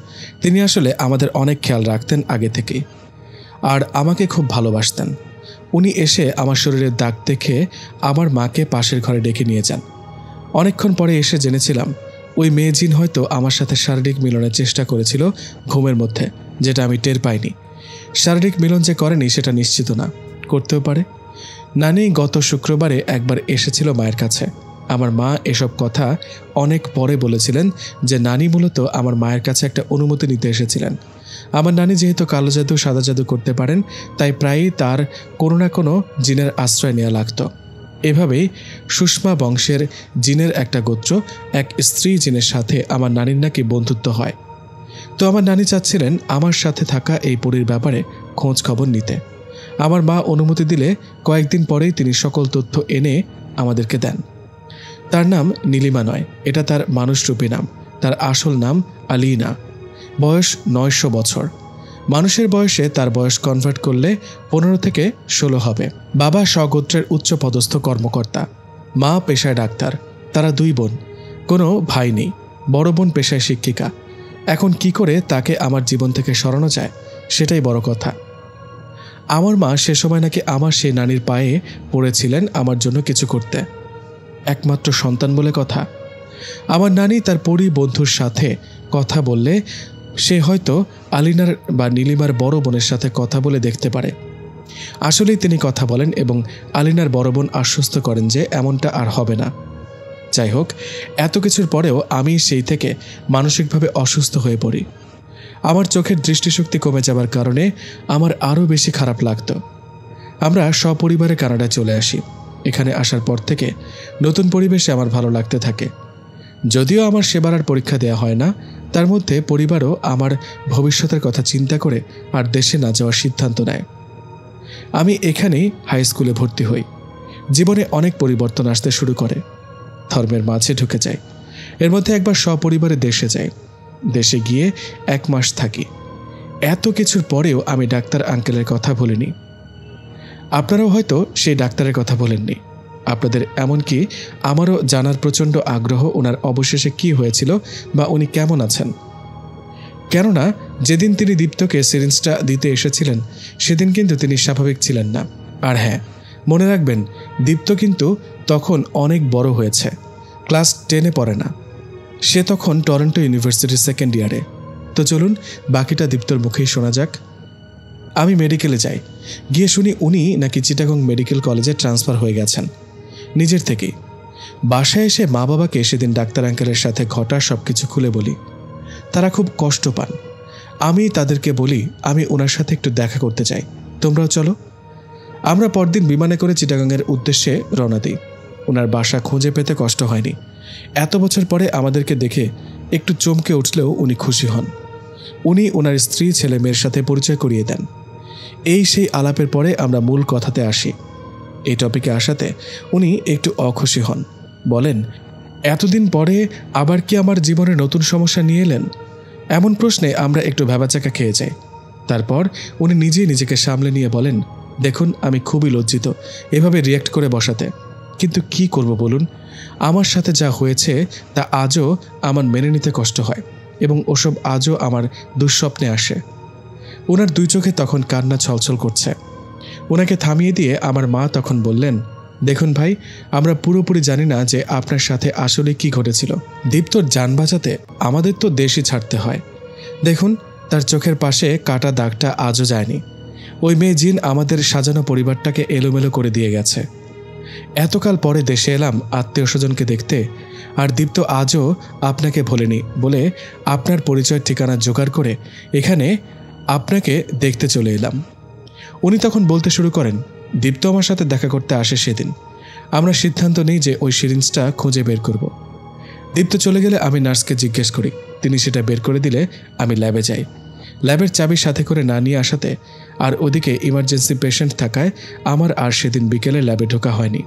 তিনি আসলে আমাদের অনেক খেয়াল রাখতেন আগে থেকেই, আর আমাকে খুব ভালোবাসতেন। উনি এসে আমার শরীরের দাগ দেখে আমার মাকে পাশের ঘরে ডেকে নিয়ে যান। অনেকক্ষণ পরে এসে জেনেছিলাম ওই মেয়ে জিন হয়তো আমার সাথে শারীরিক মিলনের চেষ্টা করেছিল ঘুমের মধ্যে, যেটা আমি টের পাইনি। শারীরিক মিলন যে করেনি সেটা নিশ্চিত না, করতেও পারে। নানি গত শুক্রবারে একবার এসেছিল মায়ের কাছে। আমার মা এসব কথা অনেক পরে বলেছিলেন যে নানি মূলত আমার মায়ের কাছে একটা অনুমতি নিতে এসেছিলেন। আমার নানি যেহেতু কালো জাদু সাদা জাদু করতে পারেন, তাই প্রায়ই তার কোনো না কোনো জিনের আশ্রয় নেওয়া লাগত। এভাবেই সুষমা বংশের জিনের একটা গোত্র এক স্ত্রী জিনের সাথে আমার নানির নাকি বন্ধুত্ব হয়। তো আমার নানি চাচ্ছিলেন আমার সাথে থাকা এই পরীর ব্যাপারে খোঁজ খবর নিতে। আমার মা অনুমতি দিলে কয়েকদিন পরেই তিনি সকল তথ্য এনে আমাদেরকে দেন। তার নাম নীলিমা নয়, এটা তার মানুষরূপী নাম। তার আসল নাম আলিনা। বয়স 900 বছর। মানুষের বয়সে তার বয়স কনভার্ট করলে 15 থেকে 16 হবে। বাবা স্বগোত্রের উচ্চপদস্থ কর্মকর্তা, মা পেশায় ডাক্তার। তারা 2 বোন, কোনো ভাই নেই। বড় বোন পেশায় শিক্ষিকা। এখন কি করে তাকে আমার জীবন থেকে সরানো যায় সেটাই বড় কথা। আমার মা সে সময় নাকি আমার সেই নানির পায়ে পড়েছিলেন আমার জন্য কিছু করতে। একমাত্র সন্তান বলে কথা। আমার নানি তার পরী বন্ধুর সাথে কথা বললে সে হয়তো আলিনার বা নীলিমার বড় বোনের সাথে কথা বলে দেখতে পারে। আসলেই তিনি কথা বলেন এবং আলিনার বড় বোন আশ্বস্ত করেন যে এমনটা আর হবে না। যাই হোক, এত কিছুর পরেও আমি সেই থেকে মানসিকভাবে অসুস্থ হয়ে পড়ি। আমার চোখের দৃষ্টিশক্তি কমে যাবার কারণে আমার আরও বেশি খারাপ লাগত। আমরা সপরিবারে কানাডায় চলে আসি। এখানে আসার পর থেকে নতুন পরিবেশে আমার ভালো লাগতে থাকে। যদিও আমার সেবারের পরীক্ষা দেওয়া হয় না, তার মধ্যে পরিবারও আমার ভবিষ্যতের কথা চিন্তা করে আর দেশে না যাওয়ার সিদ্ধান্ত নেয়। আমি এখানেই হাই স্কুলে ভর্তি হই। জীবনে অনেক পরিবর্তন আসতে শুরু করে। ধর্মের মাঝে ঢুকে যাই। এর মধ্যে একবার সপরিবারে দেশে যাই। দেশে গিয়ে 1 মাস থাকি। এত কিছুর পরেও আমি ডাক্তার আঙ্কেলের কথা বলিনি। আপনারাও হয়তো সেই ডাক্তারের কথা বলেননি। আপনাদের এমনকি আমারও জানার প্রচণ্ড আগ্রহ ওনার অবশেষে কি হয়েছিল বা উনি কেমন আছেন। কেননা যেদিন তিনি দীপ্তকে সিরিঞ্জটা দিতে এসেছিলেন সেদিন কিন্তু তিনি স্বাভাবিক ছিলেন না। আর হ্যাঁ, মনে রাখবেন, দীপ্ত কিন্তু তখন অনেক বড় হয়েছে। ক্লাস 10-এ পড়ে না। সে তখন টরন্টো ইউনিভার্সিটির 2nd ইয়ারে। তো চলুন বাকিটা দীপ্তর মুখেই শোনা যাক। আমি মেডিকেলে যাই। গিয়ে শুনি উনি নাকি চিটাগং মেডিকেল কলেজে ট্রান্সফার হয়ে গেছেন নিজের থেকেই। বাসায় এসে মা বাবাকে সেদিন ডাক্তার আঙ্কেলের সাথে ঘটা সব কিছু খুলে বলি। তারা খুব কষ্ট পান। আমি তাদেরকে বলি আমি ওনার সাথে একটু দেখা করতে চাই, তোমরাও চলো। আমরা পরদিন বিমানে করে চিটাগংয়ের উদ্দেশ্যে রওনা দিই। ওনার বাসা খুঁজে পেতে কষ্ট হয়নি। এত বছর পরে আমাদেরকে দেখে একটু চমকে উঠলেও উনি খুশি হন। উনি ওনার স্ত্রী ছেলে মেয়ের সাথে পরিচয় করিয়ে দেন। এই সেই আলাপের পরে আমরা মূল কথাতে আসি। এই টপিকে আসাতে উনি একটু অখুশি হন। বলেন, এতদিন পরে আবার কি আমার জীবনে নতুন সমস্যা নিয়ে এলেন? এমন প্রশ্নে আমরা একটু ভ্যাবাচাকা খেয়ে যাই। তারপর উনি নিজেই নিজেকে সামলে নিয়ে বলেন, দেখুন আমি খুবই লজ্জিত এভাবে রিয়্যাক্ট করে বসাতে, কিন্তু কি করব বলুন, আমার সাথে যা হয়েছে তা আজও আমার মেনে নিতে কষ্ট হয় এবং ওসব আজও আমার দুঃস্বপ্নে আসে। ওনার 2 চোখে তখন কান্না ছলছল করছে। ওনাকে থামিয়ে দিয়ে আমার মা তখন বললেন, দেখুন ভাই, আমরা পুরোপুরি জানি না যে আপনার সাথে আসলে কি ঘটেছিল। দীপ্তর জান বাঁচাতে আমাদের তো দেশই ছাড়তে হয়। দেখুন তার চোখের পাশে কাটা দাগটা আজও যায়নি। ওই মেয়ে জিন আমাদের সাজানো পরিবারটাকে এলোমেলো করে দিয়ে গেছে। এতকাল পরে দেশে এলাম আত্মীয় স্বজনকে দেখতে, আর দীপ্ত আজও আপনাকে ভোলেনি বলে আপনার পরিচয়ের ঠিকানা জোগাড় করে এখানে আপনাকে দেখতে চলে এলাম। উনি তখন বলতে শুরু করেন, দীপ্ত আমার সাথে দেখা করতে আসে সেদিন। আমরা সিদ্ধান্ত নিই যে ওই সিরিঞ্জটা খুঁজে বের করব। দীপ্ত চলে গেলে আমি নার্সকে জিজ্ঞেস করি। তিনি সেটা বের করে দিলে আমি ল্যাবে যাই। ল্যাবের চাবি সাথে করে না নিয়ে আসাতে আর ওদিকে ইমার্জেন্সি পেশেন্ট থাকায় আমার আর সেদিন বিকেলে ল্যাবে ঢোকা হয়নি।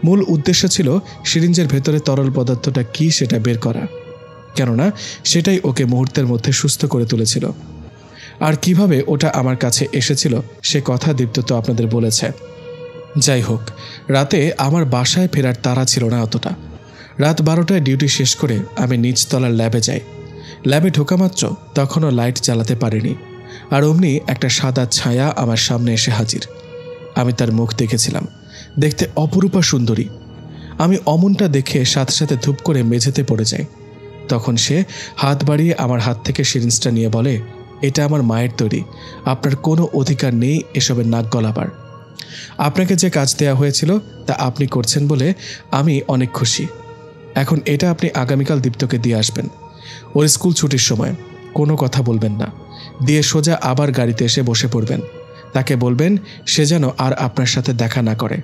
মূল উদ্দেশ্য ছিল সিরিঞ্জের ভেতরে তরল পদার্থটা কি সেটা বের করা, কেননা সেটাই ওকে মুহূর্তের মধ্যে সুস্থ করে তুলেছিল। আর কিভাবে ওটা আমার কাছে এসেছিল সে কথা দীপ্ত তো আপনাদের বলেছে। যাই হোক, রাতে আমার বাসায় ফেরার তাড়া ছিল না অতটা। রাত 12টায় ডিউটি শেষ করে আমি নিচতলার ল্যাবে যাই। ল্যাবে ঢোকা মাত্র তখনও লাইট জ্বালাতে পারিনি, আর অমনি একটা সাদা ছায়া আমার সামনে এসে হাজির। আমি তার মুখ দেখেছিলাম, দেখতে অপরূপা সুন্দরী। আমি অমনটা দেখে সাথে সাথে ধূপ করে মেঝেতে পড়ে যাই। তখন সে হাত বাড়িয়ে আমার হাত থেকে সিরিঞ্জটা নিয়ে বলে, এটা আমার মায়ের তৈরি, আপনার কোনো অধিকার নেই এসবের নাক গলাবার। আপনাকে যে কাজ দেওয়া হয়েছিল তা আপনি করছেন বলে আমি অনেক খুশি। এখন এটা আপনি আগামীকাল দীপ্তকে দিয়ে আসবেন। ওর স্কুল ছুটির সময় কোনো কথা বলবেন না, দিয়ে সোজা আবার গাড়িতে এসে বসে পড়বেন। তাকে বলবেন সে যেন আর আপনার সাথে দেখা না করে।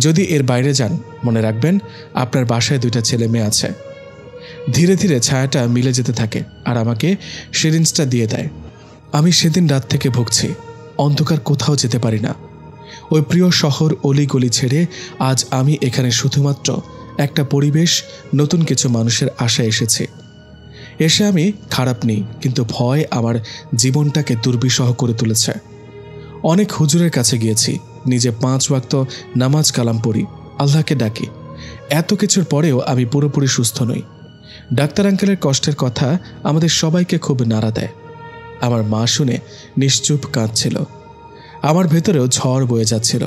যদি এর বাইরে যান মনে রাখবেন আপনার বাসায় 2টা ছেলে মেয়ে আছে। ধীরে ধীরে ছায়াটা মিলে যেতে থাকে আর আমাকে সিরিঞ্জটা দিয়ে দেয়। আমি সেদিন রাত থেকে ভুগছি, অন্ধকার কোথাও যেতে পারি না। ওই প্রিয় শহর অলিগলি ছেড়ে আজ আমি এখানে শুধুমাত্র একটা পরিবেশ, নতুন কিছু মানুষের আশায় এসেছি। এসে আমি খারাপ নেই, কিন্তু ভয় আমার জীবনটাকে দুর্বিষহ করে তুলেছে। অনেক হুজুরের কাছে গিয়েছি, নিজে 5 ওয়াক্ত নামাজ কালাম পড়ি, আল্লাহকে ডাকি। এত কিছুর পরেও আমি পুরোপুরি সুস্থ নই। ডাক্তার আঙ্কেলের কষ্টের কথা আমাদের সবাইকে খুব নাড়া দেয়। আমার মা শুনে নিশ্চুপ কাঁদছিল। আমার ভেতরেও ঝড় বয়ে যাচ্ছিল।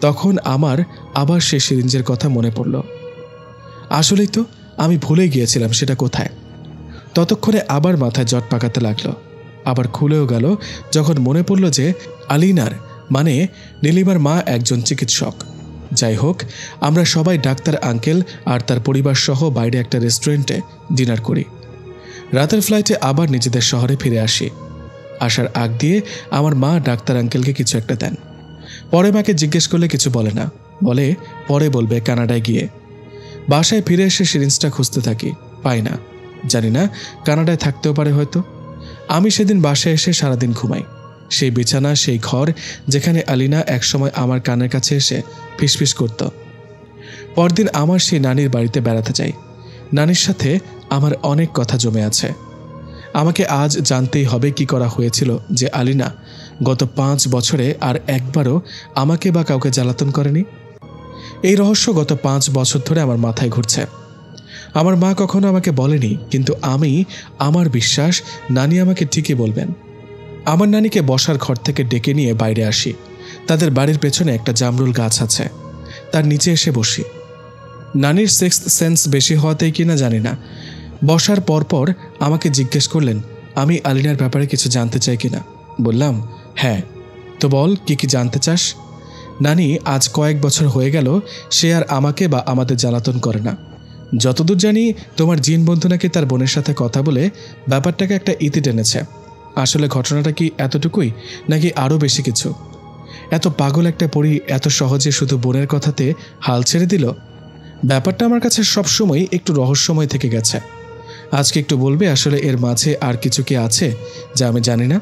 তখন আমার আবার সে সিরিঞ্জের কথা মনে পড়ল। আসলেই তো আমি ভুলে গিয়েছিলাম সেটা কোথায়। ততক্ষণে আবার মাথায় জট পাকাতে লাগলো। আবার খুলেও গেল যখন মনে পড়ল যে আলিনার মানে নীলিমার মা একজন চিকিৎসক। যাই হোক, আমরা সবাই ডাক্তার আঙ্কেল আর তার পরিবার সহ বাইরে একটা রেস্টুরেন্টে ডিনার করি। রাতের ফ্লাইটে আবার নিজেদের শহরে ফিরে আসি। আসার আগ দিয়ে আমার মা ডাক্তার আঙ্কেলকে কিছু একটা দেন। পরে মাকে জিজ্ঞেস করলে কিছু বলে না, বলে পরে বলবে কানাডায় গিয়ে। বাসায় ফিরে এসে সিরিঞ্জটা খুঁজতে থাকি, পাই না। জানি না কানাডায় থাকতেও পারে হয়তো। আমি সেদিন বাসায় এসে সারাদিন ঘুমাই। সেই বিছানা, সেই ঘর যেখানে আলিনা একসময় আমার কানের কাছে এসে ফিসফিস করত। পরদিন আমার সেই নানির বাড়িতে বেড়াতে যাই। নানির সাথে আমার অনেক কথা জমে আছে। আমাকে আজ জানতেই হবে কি করা হয়েছিল যে আলিনা গত 5 বছরে আর একবারও আমাকে বা কাউকে জ্বালাতন করেনি। এই রহস্য গত 5 বছর ধরে আমার মাথায় ঘুরছে। আমার মা কখনো আমাকে বলেনি, কিন্তু আমার বিশ্বাস নানি আমাকে ঠিকই বলবেন। আমার নানিকে বসার ঘর থেকে ডেকে নিয়ে বাইরে আসি। তাদের বাড়ির পেছনে একটা জামরুল গাছ আছে, তার নিচে এসে বসি। নানির সিক্সথ সেন্স বেশি হওয়াতেই কিনা জানি না, বসার পরপর আমাকে জিজ্ঞেস করলেন আমি আলিনার ব্যাপারে কিছু জানতে চাই কিনা। বললাম হ্যাঁ। তো বল কি কি জানতে চাস। নানি, আজ কয়েক বছর হয়ে গেল সে আর আমাকে বা আমাদের জ্বালাতন করে না। যতদূর জানি তোমার জিন বন্ধু নাকি তার বোনের সাথে কথা বলে ব্যাপারটাকে একটা ইতি টেনেছে। আসলে ঘটনাটা কি এতটুকুই নাকি আরও বেশি কিছু? এত পাগল একটা পরী এত সহজে শুধু বোনের কথাতে হাল ছেড়ে দিল? ব্যাপারটা আমার কাছে সবসময় একটু রহস্যময় থেকে গেছে। আজকে একটু বলবে আসলে এর মাঝে আর কিছু কি আছে যা আমি জানি না?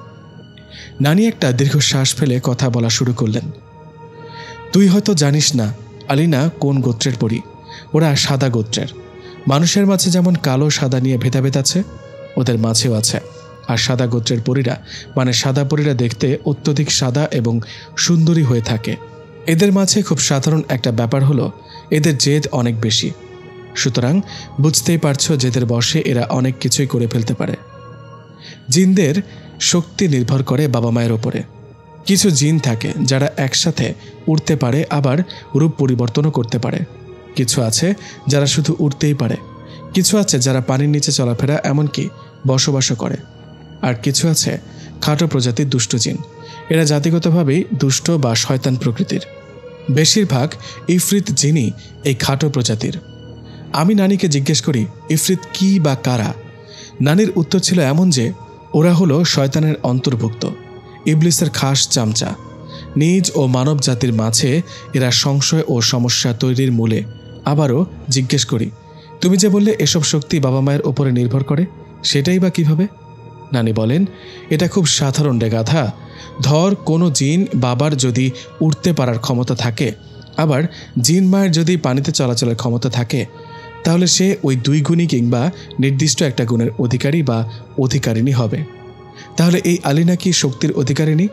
নানি একটা দীর্ঘশ্বাস ফেলে কথা বলা শুরু করলেন। তুই হয়তো জানিস না আলিনা কোন গোত্রের পরী। ওরা সাদা গোত্রের। মানুষের মাঝে যেমন কালো সাদা নিয়ে ভেদাভেদ আছে, ওদের মাঝেও আছে। আর সাদা গোত্রের পরীরা মানে সাদা পরীরা দেখতে অত্যধিক সাদা এবং সুন্দরী হয়ে থাকে। এদের মাঝে খুব সাধারণ একটা ব্যাপার হলো এদের জেদ অনেক বেশি। সুতরাং বুঝতেই পারছো জেদের বশে এরা অনেক কিছুই করে ফেলতে পারে। জিনদের শক্তি নির্ভর করে বাবা মায়ের ওপরে। কিছু জিন থাকে যারা একসাথে উড়তে পারে, আবার রূপ পরিবর্তনও করতে পারে। কিছু আছে যারা শুধু উড়তেই পারে। কিছু আছে যারা পানির নিচে চলাফেরা এমনকি বসবাসও করে। আর কিছু আছে খাটো প্রজাতির দুষ্ট জিন। এরা জাতিগতভাবেই দুষ্ট বা শয়তান প্রকৃতির। বেশিরভাগ ইফরিত জিনই এই খাটো প্রজাতির। আমি নানিকে জিজ্ঞেস করি ইফরিত কি বা কারা। নানির উত্তর ছিল এমন যে ওরা হলো শয়তানের অন্তর্ভুক্ত, ইবলিসের খাস চামচা। নিজ ও মানব জাতির মাঝে এরা সংশয় ও সমস্যা তৈরির মূলে। আবারও জিজ্ঞেস করি তুমি যে বললে এসব শক্তি বাবা মায়ের ওপরে নির্ভর করে, সেটাই বা কিভাবে? নানি বলেন এটা খুব সাধারণ রে গাধা। ধর কোনো জিন বাবার যদি উঠতে পারার ক্ষমতা থাকে, আবার জিন মায়ের যদি পানিতে চলাচলের ক্ষমতা থাকে, তাহলে সে ওই 2 গুণী কিংবা নির্দিষ্ট একটা গুণের অধিকারী বা অধিকারিণী হবে। তাহলে এই আলিনা কি শক্তির অধিকারিণী?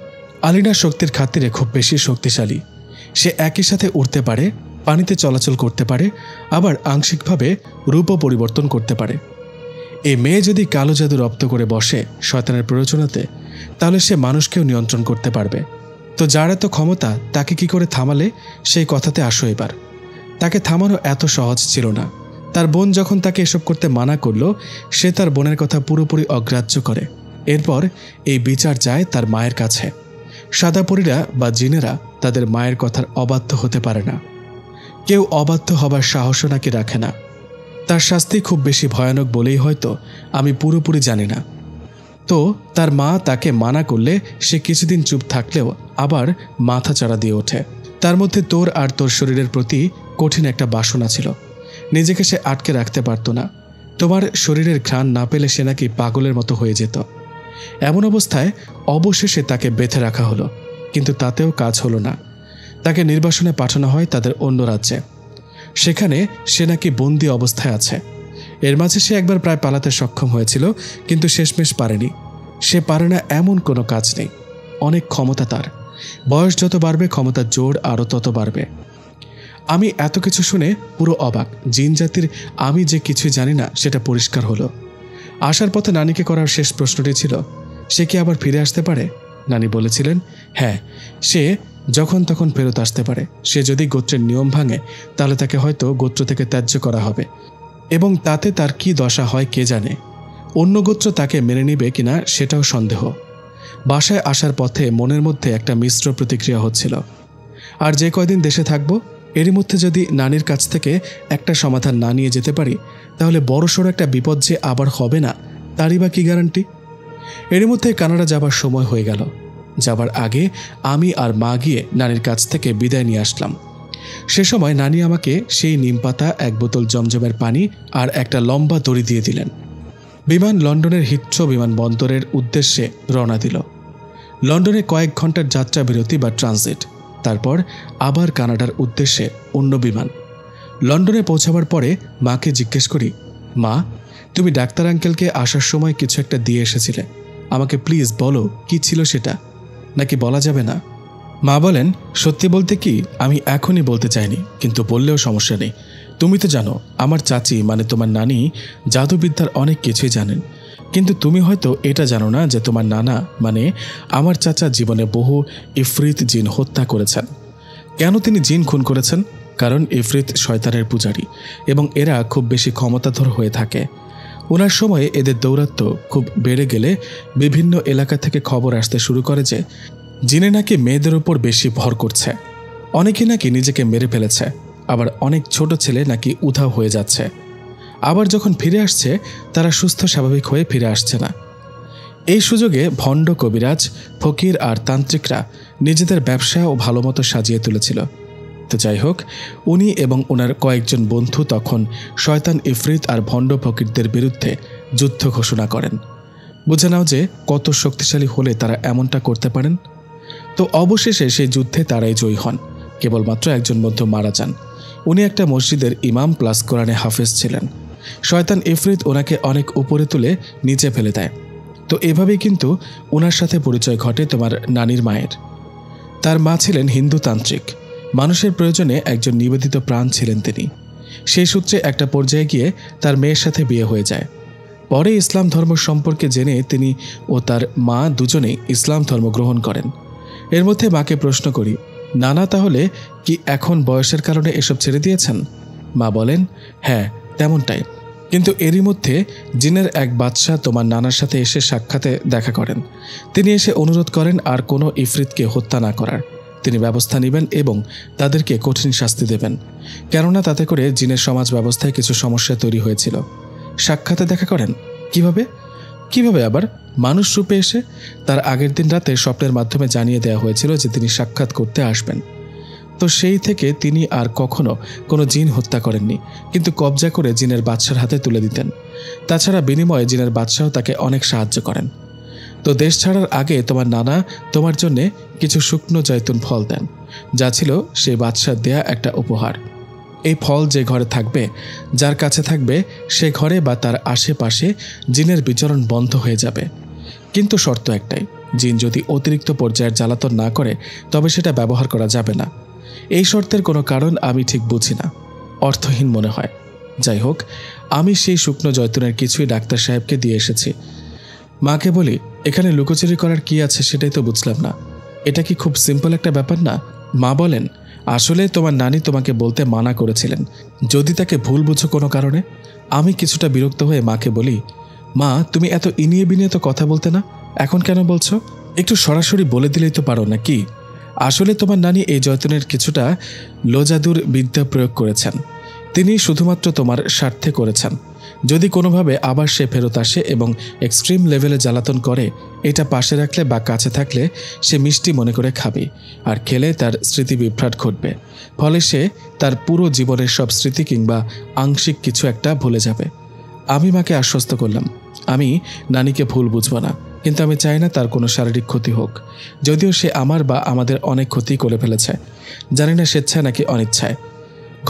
আলিনা শক্তির খাতিরে খুব বেশি শক্তিশালী। সে একই সাথে উড়তে পারে, পানিতে চলাচল করতে পারে, আবার আংশিকভাবে রূপও পরিবর্তন করতে পারে। এই মেয়ে যদি কালো জাদু রপ্ত করে বসে শয়তানের প্ররোচনাতে, তাহলে সে মানুষকেও নিয়ন্ত্রণ করতে পারবে। তো যার এত ক্ষমতা তাকে কি করে থামালে সেই কথাতে আসো এবার। তাকে থামানো এত সহজ ছিল না। তার বোন যখন তাকে এসব করতে মানা করল, সে তার বোনের কথা পুরোপুরি অগ্রাহ্য করে। এরপর এই বিচার যায় তার মায়ের কাছে। সাদা পরীরা বা জিনেরা তাদের মায়ের কথার অবাধ্য হতে পারে না। কেউ অবাধ্য হবার সাহসও নাকি রাখে না। তার শাস্তি খুব বেশি ভয়ানক বলেই হয়তো আমি পুরোপুরি জানি না। তো তার মা তাকে মানা করলে সে কিছুদিন চুপ থাকলেও আবার মাথা চাড়া দিয়ে ওঠে। তার মধ্যে তোর আর তোর শরীরের প্রতি কঠিন একটা বাসনা ছিল। নিজেকে সে আটকে রাখতে পারত না। তোমার শরীরের ঘ্রাণ না পেলে সে নাকি পাগলের মতো হয়ে যেত। এমন অবস্থায় অবশেষে তাকে বেঁধে রাখা হলো, কিন্তু তাতেও কাজ হলো না। তাকে নির্বাসনে পাঠানো হয় তাদের অন্য রাজ্যে। সেখানে সে নাকি বন্দি অবস্থায় আছে। এর মাঝে সে একবার প্রায় পালাতে সক্ষম হয়েছিল, কিন্তু শেষমেশ পারেনি। সে পারে না এমন কোনো কাজ নেই। অনেক ক্ষমতা তার। বয়স যত বাড়বে ক্ষমতার জোর আরও তত বাড়বে। আমি এত কিছু শুনে পুরো অবাক। জিন জাতির আমি যে কিছুই জানি না সেটা পরিষ্কার হলো। আসার পথে নানিকে করার শেষ প্রশ্নটি ছিল, সে কি আবার ফিরে আসতে পারে? নানি বলেছিলেন, হ্যাঁ, সে যখন তখন ফেরত আসতে পারে। সে যদি গোত্রের নিয়ম ভাঙে তাহলে তাকে হয়তো গোত্র থেকে ত্যায্য করা হবে, এবং তাতে তার কি দশা হয় কে জানে। অন্য গোত্র তাকে মেনে নিবে কিনা সেটাও সন্দেহ। বাসায় আসার পথে মনের মধ্যে একটা মিশ্র প্রতিক্রিয়া হচ্ছিল। আর যে কয়দিন দেশে থাকবো, এরই মধ্যে যদি নানির কাছ থেকে একটা সমাধান না নিয়ে যেতে পারি, তাহলে বড়সড় একটা বিপদ যে আবার হবে না তারই বা কি গ্যারান্টি। এরই মধ্যে কানাডা যাবার সময় হয়ে গেল। যাবার আগে আমি আর মা গিয়ে নানির কাছ থেকে বিদায় নিয়ে আসলাম। সে সময় নানি আমাকে সেই নিমপাতা, এক বোতল জমজমের পানি আর একটা লম্বা দড়ি দিয়ে দিলেন। বিমান লন্ডনের হিথ্রো বিমানবন্দরের উদ্দেশ্যে রওনা দিল। লন্ডনে কয়েক ঘন্টার যাত্রা বিরতি বা ট্রানজিট, তারপর আবার কানাডার উদ্দেশ্যে অন্য বিমান। লন্ডনে পৌঁছাবার পরে মাকে জিজ্ঞেস করি, মা, তুমি ডাক্তার আঙ্কেলকে আসার সময় কিছু একটা দিয়ে এসেছিলে, আমাকে প্লিজ বলো কি ছিল সেটা, নাকি বলা যাবে না? মা বলেন, সত্যি বলতে কি আমি এখনই বলতে চাইনি, কিন্তু বললেও সমস্যা নেই। তুমি তো জানো আমার চাচি মানে তোমার নানি জাদুবিদ্যার অনেক কিছুই জানেন, কিন্তু তুমি হয়তো এটা জানো না যে তোমার নানা মানে আমার চাচা জীবনে বহু ইফরিত জিন হত্যা করেছেন। কেন তিনি জিন খুন করেছেন? কারণ ইফরিত শয়তানের পূজারী এবং এরা খুব বেশি ক্ষমতাধর হয়ে থাকে। ওনার সময়ে এদের দৌরাত্ম্য খুব বেড়ে গেলে বিভিন্ন এলাকা থেকে খবর আসতে শুরু করে যে জিনে নাকি মেয়েদের উপর বেশি ভর করছে। অনেকে নাকি নিজেকে মেরে ফেলেছে, আবার অনেক ছোট ছেলে নাকি উধাও হয়ে যাচ্ছে। আবার যখন ফিরে আসছে তারা সুস্থ স্বাভাবিক হয়ে ফিরে আসছে না। এই সুযোগে ভণ্ড কবিরাজ, ফকির আর তান্ত্রিকরা নিজেদের ব্যবসা ও ভালোমতো সাজিয়ে তুলেছিল। তো যাই হোক, উনি এবং ওনার কয়েকজন বন্ধু তখন শয়তান ইফরিত আর ভণ্ড ফকিরদের বিরুদ্ধে যুদ্ধ ঘোষণা করেন। বুঝে নাও যে কত শক্তিশালী হলে তারা এমনটা করতে পারেন। তো অবশেষে সেই যুদ্ধে তারাই জয়ী হন। কেবলমাত্র একজন বন্ধু মারা যান। উনি একটা মসজিদের ইমাম প্লাস কোরআনে হাফেজ ছিলেন। শয়তান ইফরিত ওনাকে অনেক উপরে তুলে নিচে ফেলে দেয়। তো এভাবেই কিন্তু ওনার সাথে পরিচয় ঘটে তোমার নানির মায়ের। তার মা ছিলেন হিন্দু তান্ত্রিক। মানুষের প্রয়োজনে একজন নিবেদিত প্রাণ ছিলেন তিনি। সেই সূত্রে একটা পর্যায়ে গিয়ে তার মেয়ের সাথে বিয়ে হয়ে যায়। পরে ইসলাম ধর্ম সম্পর্কে জেনে তিনি ও তার মা দুজনেই ইসলাম ধর্ম গ্রহণ করেন। এর মধ্যে মাকে প্রশ্ন করি, নানা তাহলে কি এখন বয়সের কারণে এসব ছেড়ে দিয়েছেন? মা বলেন, হ্যাঁ তেমনটাই, কিন্তু এরই মধ্যে জিনের এক বাদশাহ তোমার নানার সাথে এসে সাক্ষাতে দেখা করেন। তিনি এসে অনুরোধ করেন আর কোনো ইফরিতকে হত্যা না করার। তিনি ব্যবস্থা নেবেন এবং তাদেরকে কঠিন শাস্তি দেবেন, কেননা তাতে করে জিনের সমাজ ব্যবস্থায় কিছু সমস্যা তৈরি হয়েছিল। সাক্ষাতে দেখা করেন কিভাবে আবার? মানুষ রূপে এসে। তার আগের দিন রাতে স্বপ্নের মাধ্যমে জানিয়ে দেওয়া হয়েছিল যে তিনি সাক্ষাৎ করতে আসবেন। তো সেই থেকে তিনি আর কখনো কোনো জিন হত্যা করেননি, কিন্তু কবজা করে জিনের বাদশার হাতে তুলে দিতেন। তাছাড়া বিনিময়ে জিনের বাদশাহ তাকে অনেক সাহায্য করেন। তো দেশ ছাড়ার আগে তোমার নানা তোমার জন্যে কিছু শুকনো জৈতুন ফল দেন, যা ছিল সেই বাদশার দেয়া একটা উপহার। এই ফল যে ঘরে থাকবে, যার কাছে থাকবে, সে ঘরে বা তার আশেপাশে জিনের বিচরণ বন্ধ হয়ে যাবে। কিন্তু শর্ত একটাই, জিন যদি অতিরিক্ত পর্যায়ের জ্বালাতন না করে তবে সেটা ব্যবহার করা যাবে না। এই শর্তের কোনো কারণ আমি ঠিক বুঝি না, অর্থহীন মনে হয়। যাই হোক, আমি সেই শুকনো জৈতুনের কিছুই ডাক্তার সাহেবকে দিয়ে এসেছি। মাকে বলি, এখানে লুকোচুরি করার কি আছে সেটাই তো বুঝলাম না। এটা কি খুব সিম্পল একটা ব্যাপার না? মা বলেন, আসলে তোমার নানি তোমাকে বলতে মানা করেছিলেন যদি তাকে ভুল বুঝো কোনো কারণে। আমি কিছুটা বিরক্ত হয়ে মাকে বলি, মা তুমি এত ইনিয়ে বিনিয়ে তো কথা বলতে না, এখন কেন বলছো? একটু সরাসরি বলে দিলেই তো পারো নাকি? আসলে তোমার নানি এই জৈতুনের কিছুটা লোজাদুর বিদ্যা প্রয়োগ করেছেন। তিনি শুধুমাত্র তোমার স্বার্থে করেছেন। যদি কোনোভাবে আবার সে ফেরত আসে এবং এক্সট্রিম লেভেলে জ্বালাতন করে, এটা পাশে রাখলে বা কাছে থাকলে সে মিষ্টি মনে করে খাবে, আর খেলে তার স্মৃতি বিভ্রাট ঘটবে। ফলে সে তার পুরো জীবনের সব স্মৃতি কিংবা আংশিক কিছু একটা ভুলে যাবে। আমি মাকে আশ্বস্ত করলাম, আমি নানিকে ভুল বুঝব না, কিন্তু আমি চাই না তার কোনো শারীরিক ক্ষতি হোক, যদিও সে আমার বা আমাদের অনেক ক্ষতি করে ফেলেছে, জানি না স্বেচ্ছায় নাকি অনিচ্ছায়।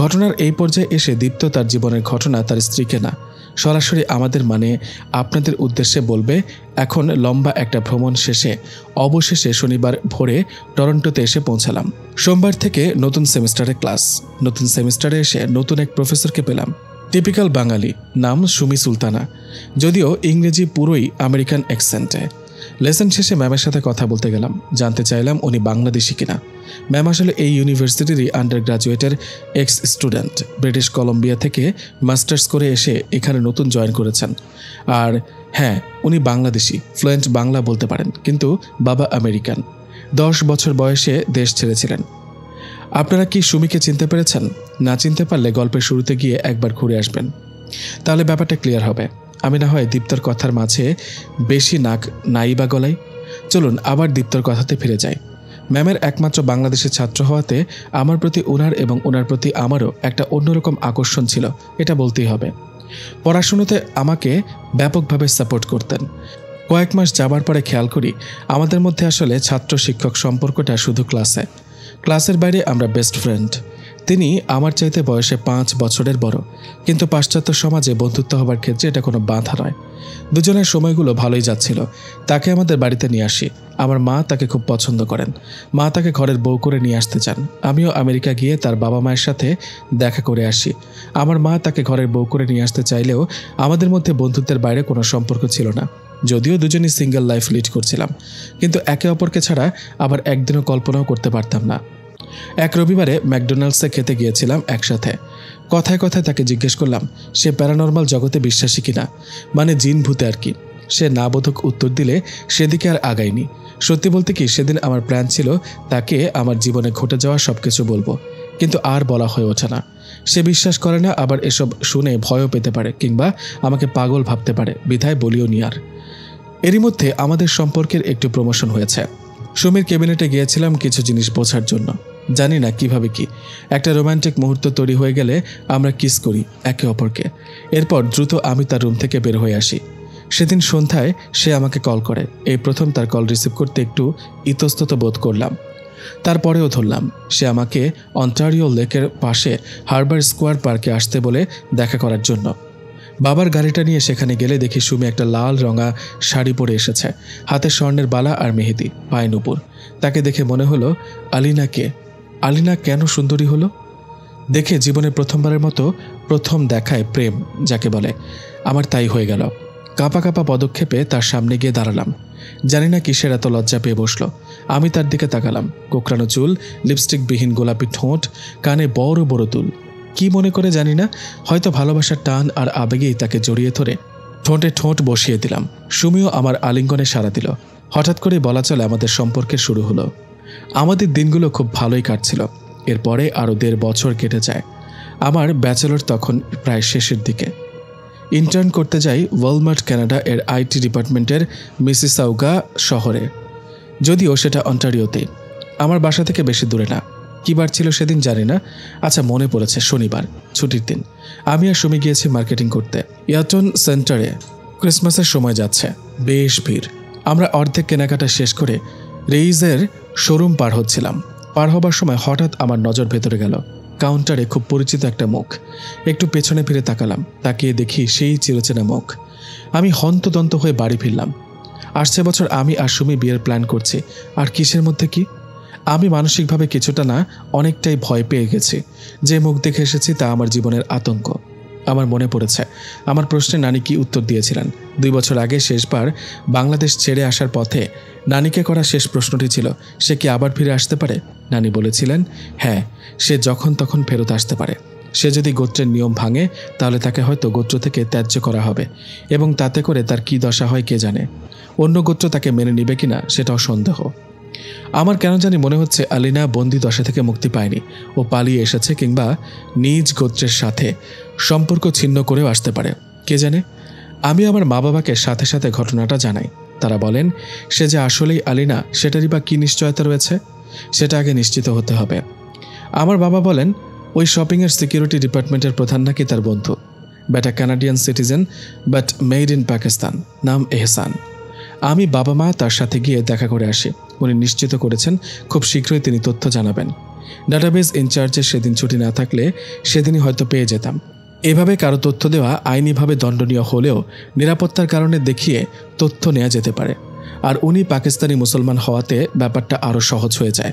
ঘটনার এই পর্যায়ে এসে দীপ্ত তার জীবনের ঘটনা তার স্ত্রীকে না, সরাসরি আমাদের মানে আপনাদের উদ্দেশ্যে বলবে। এখন লম্বা একটা ভ্রমণ শেষে অবশেষে শনিবার ভোরে টরন্টোতে এসে পৌঁছালাম। সোমবার থেকে নতুন সেমিস্টারে ক্লাস। নতুন সেমিস্টারে এসে নতুন এক প্রফেসরকে পেলাম, টিপিক্যাল বাঙালি, নাম সুমি সুলতানা, যদিও ইংরেজি পুরোই আমেরিকান অ্যাকসেন্টে। লেসন শেষে ম্যামের সাথে কথা বলতে গেলাম, জানতে চাইলাম উনি বাংলাদেশি কিনা। ম্যাম আসলে এই ইউনিভার্সিটিরই আন্ডার গ্রাজুয়েটের এক্স স্টুডেন্ট, ব্রিটিশ কলম্বিয়া থেকে মাস্টার্স করে এসে এখানে নতুন জয়েন করেছেন। আর হ্যাঁ, উনি বাংলাদেশি, ফ্লুয়েন্ট বাংলা বলতে পারেন, কিন্তু বাবা আমেরিকান। 10 বছর বয়সে দেশ ছেড়েছিলেন। আপনারা কি সুমিকে চিনতে পেরেছেন? না চিনতে পারলে গল্পের শুরুতে গিয়ে একবার ঘুরে আসবেন, তাহলে ব্যাপারটা ক্লিয়ার হবে। আমি না হয় দীপ্তর কথার মাঝে বেশি নাক নাই বা গলাই। চলুন আবার দীপ্তর কথাতে ফিরে যাই। ম্যামের একমাত্র বাংলাদেশের ছাত্র হওয়াতে আমার প্রতি ওনার এবং ওনার প্রতি আমারও একটা অন্যরকম আকর্ষণ ছিল, এটা বলতেই হবে। পড়াশুনোতে আমাকে ব্যাপকভাবে সাপোর্ট করতেন। কয়েক মাস যাবার পরে খেয়াল করি আমাদের মধ্যে আসলে ছাত্র শিক্ষক সম্পর্কটা শুধু ক্লাসের বাইরে আমরা বেস্ট ফ্রেন্ড। তিনি আমার চাইতে বয়সে 5 বছরের বড়, কিন্তু পাশ্চাত্য সমাজে বন্ধুত্ব হবার ক্ষেত্রে এটা কোনো বাধা নয়। দুজনের সময়গুলো ভালোই যাচ্ছিল। তাকে আমাদের বাড়িতে নিয়ে আসি। আমার মা তাকে খুব পছন্দ করেন। মা তাকে ঘরের বউ করে নিয়ে আসতে চান। আমিও আমেরিকা গিয়ে তার বাবা মায়ের সাথে দেখা করে আসি। আমার মা তাকে ঘরের বউ করে নিয়ে আসতে চাইলেও আমাদের মধ্যে বন্ধুত্বের বাইরে কোনো সম্পর্ক ছিল না, যদিও দুজনই সিঙ্গেল লাইফ লিড করছিলাম, কিন্তু একে অপরকে ছাড়া আবার একদিনও কল্পনাও করতে পারতাম না। এক রবিবারে ম্যাকডোনাল্ডসে খেতে গিয়েছিলাম একসাথে। কথায় কথায় তাকে জিজ্ঞেস করলাম সে প্যারানর্মাল জগতে বিশ্বাসী কিনা, মানে জিন ভূতে আর কি। সে না বোধক উত্তর দিলে সেদিকে আর আগাইনি। সত্যি বলতে কি, সেদিন আমার প্ল্যান ছিল তাকে আমার জীবনে ঘটে যাওয়া সব কিছু বলবো, কিন্তু আর বলা হয়ে ওঠে না। সে বিশ্বাস করে না, আবার এসব শুনে ভয়ও পেতে পারে কিংবা আমাকে পাগল ভাবতে পারে, বিধায় বলিও নি আর। এরই মধ্যে আমাদের সম্পর্কের একটু প্রমোশন হয়েছে। সুমির ক্যাবিনেটে গিয়েছিলাম কিছু জিনিস বোঝার জন্য। জানি না কিভাবে কি একটা রোমান্টিক মুহূর্ত তৈরি হয়ে গেলে আমরা কিস করি একে অপরকে। এরপর দ্রুত আমি তার রুম থেকে বের হয়ে আসি। সেদিন সন্ধ্যায় সে আমাকে কল করে। এই প্রথম তার কল রিসিভ করতে একটু ইতস্তত বোধ করলাম, তারপরেও ধরলাম। সে আমাকে অন্টারিও লেকের পাশে হারবার স্কোয়ার পার্কে আসতে বলে দেখা করার জন্য। বাবার গাড়িটা নিয়ে সেখানে গেলে দেখি সুমি একটা লাল রঙা শাড়ি পরে এসেছে, হাতে স্বর্ণের বালা আর মেহেদি, পায়ে নুপুর। তাকে দেখে মনে হলো আলিনা কেন সুন্দরী হলো। দেখে জীবনের প্রথমবারের মতো প্রথম দেখায় প্রেম যাকে বলে আমার তাই হয়ে গেল। কাঁপা কাঁপা পদক্ষেপে তার সামনে গিয়ে দাঁড়ালাম। জানি না কিসের এত লজ্জা পেয়ে বসলো। আমি তার দিকে তাকালাম। কোকড়ানো চুল, লিপস্টিকবিহীন গোলাপি ঠোঁট, কানে বড় বড় দুল। কি মনে করে জানি না, হয়তো ভালোবাসার টান আর আবেগেই তাকে জড়িয়ে ধরে ঠোঁটে ঠোঁট বসিয়ে দিলাম। সুমিও আমার আলিঙ্গনে সাড়া দিল। হঠাৎ করে বলা চলে আমাদের সম্পর্কের শুরু হলো। আমাদের দিনগুলো খুব ভালোই কাটছিল। এরপরে আরও 1.5 বছর কেটে যায়। আমার ব্যাচেলর তখন প্রায় শেষের দিকে। ইন্টার্ন করতে যাই ওয়ালমার্ট কানাডা এর আইটি ডিপার্টমেন্টের মিসিসাউগা শহরে, যদিও সেটা অন্টারিওতে। আমার বাসা থেকে বেশি দূরে না। কী বার ছিল সেদিন জানি না। আচ্ছা, মনে পড়েছে, শনিবার, ছুটির দিন। আমি আর সুমি গিয়েছি মার্কেটিং করতে ইয়াটন সেন্টারে। ক্রিসমাসের সময় যাচ্ছে, বেশ ভিড়। আমরা অর্ধেক কেনাকাটা শেষ করে রেইজের শোরুম পার হচ্ছিলাম। পার হবার সময় হঠাৎ আমার নজর ভেতরে গেল। কাউন্টারে খুব পরিচিত একটা মুখ। একটু পেছনে ফিরে তাকালাম, তাকিয়ে দেখি সেই চিরচেনা মুখ। আমি হন্তদন্ত হয়ে বাড়ি ফিরলাম। আসছে বছর আমি আর সুমি বিয়ের প্ল্যান করছি। আর কিসের মধ্যে কি, আমি মানসিকভাবে কিছুটা না অনেকটাই ভয় পেয়ে গেছি। যে মুখ দেখে এসেছি তা আমার জীবনের আতঙ্ক। আমার মনে পড়েছে আমার প্রশ্নে নানি কি উত্তর দিয়েছিলেন। 2 বছর আগে শেষবার বাংলাদেশ ছেড়ে আসার পথে নানিকে করা শেষ প্রশ্নটি ছিল, সে কি আবার ফিরে আসতে পারে। নানি বলেছিলেন, হ্যাঁ, সে যখন তখন ফেরত আসতে পারে। সে যদি গোত্রের নিয়ম ভাঙে তাহলে তাকে হয়তো গোত্র থেকে ত্যায্য করা হবে, এবং তাতে করে তার কি দশা হয় কে জানে। অন্য গোত্র তাকে মেনে নিবে কিনা সেটাও সন্দেহ। আমার কেন জানি মনে হচ্ছে আলিনা বন্দি দশা থেকে মুক্তি পায়নি, ও পালিয়ে এসেছে, কিংবা নিজ গোত্রের সাথে সম্পর্ক ছিন্ন করেও আসতে পারে। কে জানে। আমি আমার মা বাবাকে সাথে সাথে ঘটনাটা জানাই। তারা বলেন সে যে আসলেই আলিনা সেটারই বা কী নিশ্চয়তা রয়েছে, সেটা আগে নিশ্চিত হতে হবে। আমার বাবা বলেন ওই শপিংয়ের সিকিউরিটি ডিপার্টমেন্টের প্রধান নাকি তার বন্ধু, বেটা Canadian citizen but made in Pakistan, নাম এহসান। আমি বাবা মা তার সাথে গিয়ে দেখা করে আসি। উনি নিশ্চিত করেছেন খুব শীঘ্রই তিনি তথ্য জানাবেন। ডাটাবেস ইনচার্জের সেদিন ছুটি না থাকলে সেদিনই হয়তো পেয়ে যেতাম। এভাবে কারো তথ্য দেওয়া আইনিভাবে দণ্ডনীয় হলেও নিরাপত্তার কারণে দেখিয়ে তথ্য নেওয়া যেতে পারে। আর উনি পাকিস্তানি মুসলমান হওয়াতে ব্যাপারটা আরও সহজ হয়ে যায়।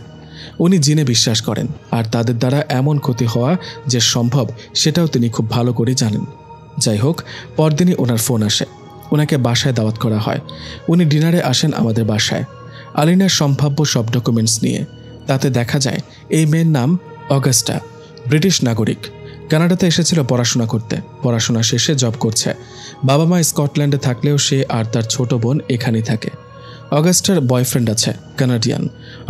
উনি জিনে বিশ্বাস করেন, আর তাদের দ্বারা এমন ক্ষতি হওয়া যে সম্ভব সেটাও তিনি খুব ভালো করে জানেন। যাই হোক, পরদিনই ওনার ফোন আসে। ওনাকে বাসায় দাওয়াত করা হয়। উনি ডিনারে আসেন আমাদের বাসায় আলিনার সম্ভাব্য সব ডকুমেন্টস নিয়ে। তাতে দেখা যায় এই মেয়ের নাম অগাস্টা, ব্রিটিশ নাগরিক, কানাডাতে এসেছিল পড়াশোনা করতে। পড়াশোনা শেষে জব করছে। বাবা মা স্কটল্যান্ডে থাকলেও সে আর তার ছোট বোন এখানেই থাকে। অগাস্টার বয়ফ্রেন্ড আছে, কানাডিয়ান।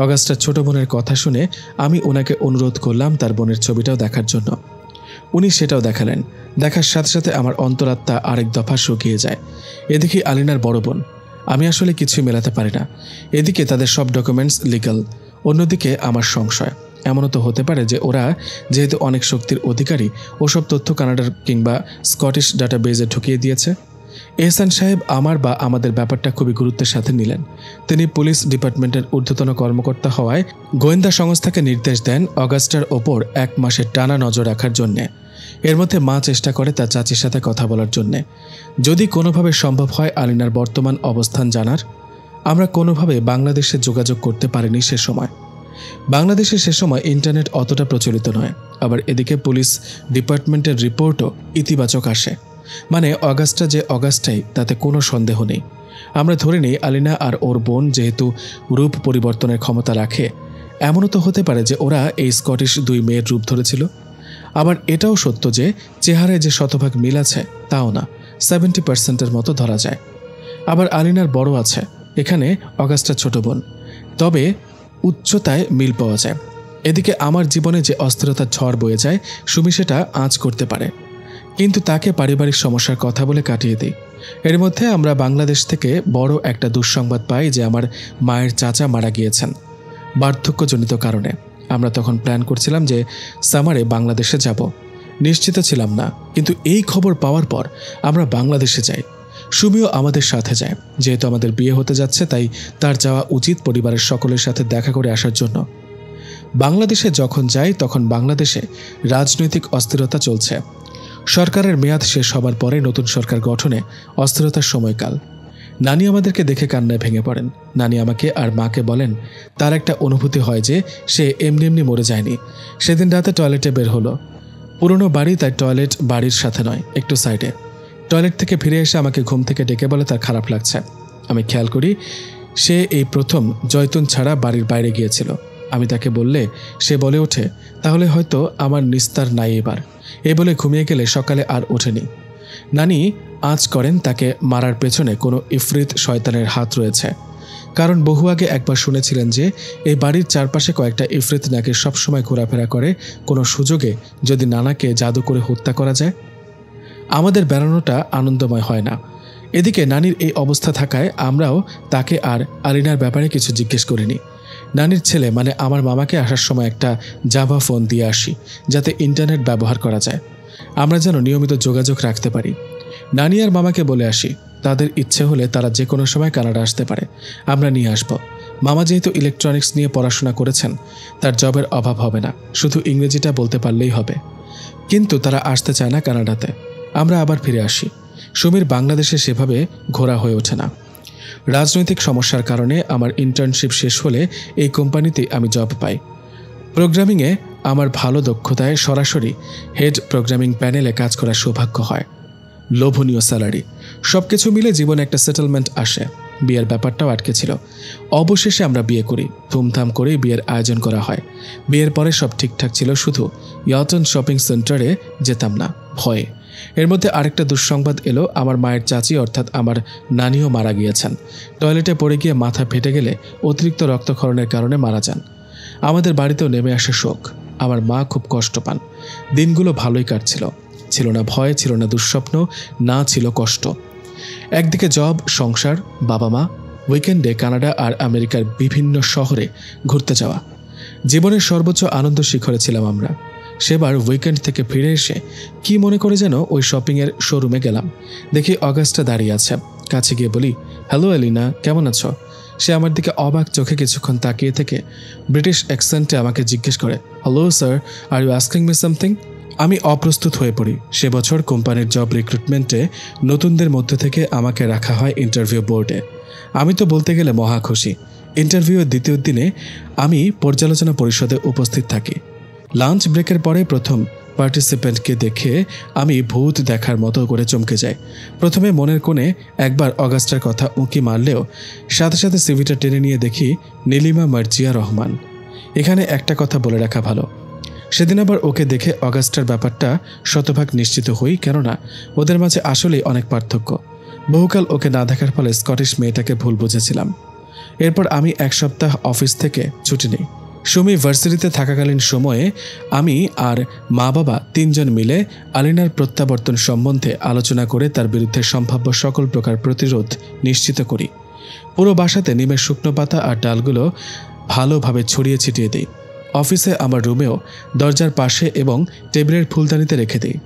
অগাস্টার ছোট বোনের কথা শুনে আমি ওনাকে অনুরোধ করলাম তার বোনের ছবিটাও দেখার জন্য। উনি সেটাও দেখালেন। দেখার সাথে সাথে আমার অন্তরাত্মা আরেক দফা শুকিয়ে যায়। এদিকে আলিনার বড় বোন। আমি আসলে কিছুই মেলাতে পারি না। এদিকে তাদের সব ডকুমেন্টস লিগাল, অন্যদিকে আমার সংশয়। এমনও তো হতে পারে যে ওরা যেহেতু অনেক শক্তির অধিকারী, ওসব তথ্য কানাডার কিংবা স্কটিশ ডাটাবেজে ঢুকিয়ে দিয়েছে। এহসান সাহেব আমার বা আমাদের ব্যাপারটা খুবই গুরুত্বের সাথে নিলেন। তিনি পুলিশ ডিপার্টমেন্টের ঊর্ধ্বতন কর্মকর্তা হওয়ায় গোয়েন্দা সংস্থাকে নির্দেশ দেন অগাস্টার ওপর 1 মাসের টানা নজর রাখার জন্যে। এর মধ্যে মা চেষ্টা করে তার চাচির সাথে কথা বলার জন্যে, যদি কোনোভাবে সম্ভব হয় আলিনার বর্তমান অবস্থান জানার। আমরা কোনোভাবে বাংলাদেশে যোগাযোগ করতে পারিনি সে সময়। বাংলাদেশে সে সময় ইন্টারনেট অতটা প্রচলিত নয়। আবার এদিকে পুলিশ ডিপার্টমেন্টের রিপোর্টও ইতিবাচক আসে। মানে অগাস্টা যে অগাস্টাই, তাতে কোনো সন্দেহ নেই। আমরা ধরে নিই আলিনা আর ওর বোন যেহেতু রূপ পরিবর্তনের ক্ষমতা রাখে, এমনও তো হতে পারে যে ওরা এই স্কটিশ 2 মেয়ের রূপ ধরেছিল। আবার এটাও সত্য যে চেহারায় যে শতভাগ মিল আছে তাও না, 70%-এর মতো ধরা যায়। আবার আলিনার বড় আছে, এখানে অগাস্টার ছোট বোন, তবে উচ্চতায় মিল পাওয়া যায়। এদিকে আমার জীবনে যে অস্থিরতার ঝড় বয়ে যায় সুমি সেটা আঁচ করতে পারে, কিন্তু তাকে পারিবারিক সমস্যার কথা বলে কাটিয়ে দিই। এর মধ্যে আমরা বাংলাদেশ থেকে বড় একটা দুঃসংবাদ পাই যে আমার মায়ের চাচা মারা গিয়েছেন বার্ধক্যজনিত কারণে। আমরা তখন প্ল্যান করছিলাম যে সামারে বাংলাদেশে যাব। নিশ্চিত ছিলাম না, কিন্তু এই খবর পাওয়ার পর আমরা বাংলাদেশে যাই। সুমিও আমাদের সাথে যায়। যেহেতু আমাদের বিয়ে হতে যাচ্ছে, তাই তার যাওয়া উচিত পরিবারের সকলের সাথে দেখা করে আসার জন্য। বাংলাদেশে যখন যাই তখন বাংলাদেশে রাজনৈতিক অস্থিরতা চলছে। সরকারের মেয়াদ শেষ হবার পরে নতুন সরকার গঠনে অস্থিরতার সময়কাল। নানি আমাদেরকে দেখে কান্নায় ভেঙে পড়েন। নানি আমাকে আর মাকে বলেন তার একটা অনুভূতি হয় যে সে এমনি এমনি মরে যায়নি। সেদিন রাতে টয়লেটে বের হলো। পুরনো বাড়ি, তাই টয়লেট বাড়ির সাথে নয়, একটু সাইডে। টয়লেট থেকে ফিরে এসে আমাকে ঘুম থেকে ডেকে বলে তার খারাপ লাগছে। আমি খেয়াল করি সে এই প্রথম জয়তুন ছাড়া বাড়ির বাইরে গিয়েছিল। আমি তাকে বললে সে বলে ওঠে তাহলে হয়তো আমার নিস্তার নাই এবার। এ বলে ঘুমিয়ে গেলে সকালে আর ওঠেনি। নানি আঁচ করেন তাকে মারার পেছনে কোনো ইফরিত শয়তানের হাত রয়েছে। কারণ বহু আগে একবার শুনেছিলেন যে এই বাড়ির চারপাশে কয়েকটা ইফরিত নাকি সবসময় ঘোরাফেরা করে, কোনো সুযোগে যদি নানাকে জাদু করে হত্যা করা যায়। আমাদের বেড়ানোটা আনন্দময় হয় না। এদিকে নানির এই অবস্থা থাকায় আমরাও তাকে আর আলিনার ব্যাপারে কিছু জিজ্ঞেস করিনি। নানির ছেলে মানে আমার মামাকে আসার সময় একটা জাভা ফোন দিয়ে আসি, যাতে ইন্টারনেট ব্যবহার করা যায়, আমরা যেন নিয়মিত যোগাযোগ রাখতে পারি। নানি আর মামাকে বলে আসি তাদের ইচ্ছে হলে তারা যে কোনো সময় কানাডা আসতে পারে, আমরা নিয়ে আসব। মামা যেহেতু ইলেকট্রনিক্স নিয়ে পড়াশোনা করেছেন, তার জবের অভাব হবে না, শুধু ইংরেজিটা বলতে পারলেই হবে। কিন্তু তারা আসতে চায় না কানাডাতে। আমরা আবার ফিরে আসি। সুমির বাংলাদেশে সেভাবে ঘোরা হয়ে ওঠে না। রাজনৈতিক সমস্যার কারণে আমার ইন্টার্নশিপ শেষ হলে এই কোম্পানিতে আমি জব পাই। প্রোগ্রামিংয়ে আমার ভালো দক্ষতায় সরাসরি হেড প্রোগ্রামিং প্যানেলে কাজ করার সৌভাগ্য হয়। লোভনীয় স্যালারি, সব কিছু মিলে জীবনে একটা সেটেলমেন্ট আসে। বিয়ের ব্যাপারটাও আটকে ছিল। অবশেষে আমরা বিয়ে করি। ধুমধাম করেই বিয়ের আয়োজন করা হয়। বিয়ের পরে সব ঠিকঠাক ছিল, শুধু ইয়টন শপিং সেন্টারে যেতাম না ভয়ে। এর মধ্যে আরেকটা দুঃসংবাদ এলো, আমার মায়ের চাচি অর্থাৎ আমার নানিও মারা গিয়েছেন। টয়লেটে পড়ে গিয়ে মাথা ফেটে গেলে অতিরিক্ত রক্তক্ষরণের কারণে মারা যান। আমাদের বাড়িতেও নেমে আসে শোক। আমার মা খুব কষ্ট পান। দিনগুলো ভালোই কাটছিল। ছিল না ভয়, ছিল না দুঃস্বপ্ন, না ছিল কষ্ট। একদিকে জব, সংসার, বাবা মা, উইকেন্ডে কানাডা আর আমেরিকার বিভিন্ন শহরে ঘুরতে যাওয়া। জীবনের সর্বোচ্চ আনন্দ শিখরে ছিলাম আমরা। সেবার উইকেন্ড থেকে ফিরে এসে কি মনে করে যেন ওই শপিংয়ের শোরুমে গেলাম। দেখি অগাস্টা দাঁড়িয়ে আছে। কাছে গিয়ে বলি, হ্যালো এলিনা, কেমন আছো? সে আমার দিকে অবাক চোখে কিছুক্ষণ তাকিয়ে থেকে ব্রিটিশ অ্যাকসেন্টে আমাকে জিজ্ঞেস করে, hello sir, are you asking me something? আমি অপ্রস্তুত হয়ে পড়ি। সে বছর কোম্পানির জব রিক্রুটমেন্টে নতুনদের মধ্যে থেকে আমাকে রাখা হয় ইন্টারভিউ বোর্ডে। আমি তো বলতে গেলে মহা খুশি। ইন্টারভিউয়ের দ্বিতীয় দিনে আমি পর্যালোচনা পরিষদে উপস্থিত থাকি। লাঞ্চ ব্রেকের পরে প্রথম পার্টিসিপেন্টকে দেখে আমি ভূত দেখার মতো করে চমকে যাই। প্রথমে মনের কোণে একবার অগাস্টার কথা উঁকি মারলেও সাথে সাথে সিভিটা টেনে নিয়ে দেখি নীলিমা মার্জিয়া রহমান। এখানে একটা কথা বলে রাখা ভালো, সেদিন আবার ওকে দেখে অগাস্টার ব্যাপারটা শতভাগ নিশ্চিত হই, কেননা ওদের মাঝে আসলেই অনেক পার্থক্য। বহুকাল ওকে না দেখার ফলে স্কটিশ মেয়েটাকে ভুল বুঝেছিলাম। এরপর আমি এক সপ্তাহ অফিস থেকে ছুটি নিই। সুমি ভার্সিটিতে থাকাকালীন সময়ে আমি আর মা বাবা 3 জন মিলে আলিনার প্রত্যাবর্তন সম্বন্ধে আলোচনা করে তার বিরুদ্ধে সম্ভাব্য সকল প্রকার প্রতিরোধ নিশ্চিত করি। পুরো বাসাতে নিমের শুকনো পাতা আর ডালগুলো ভালোভাবে ছড়িয়ে ছিটিয়ে দিই। অফিসে আমার রুমেও দরজার পাশে এবং টেবিলের ফুলদানিতে রেখে দিই।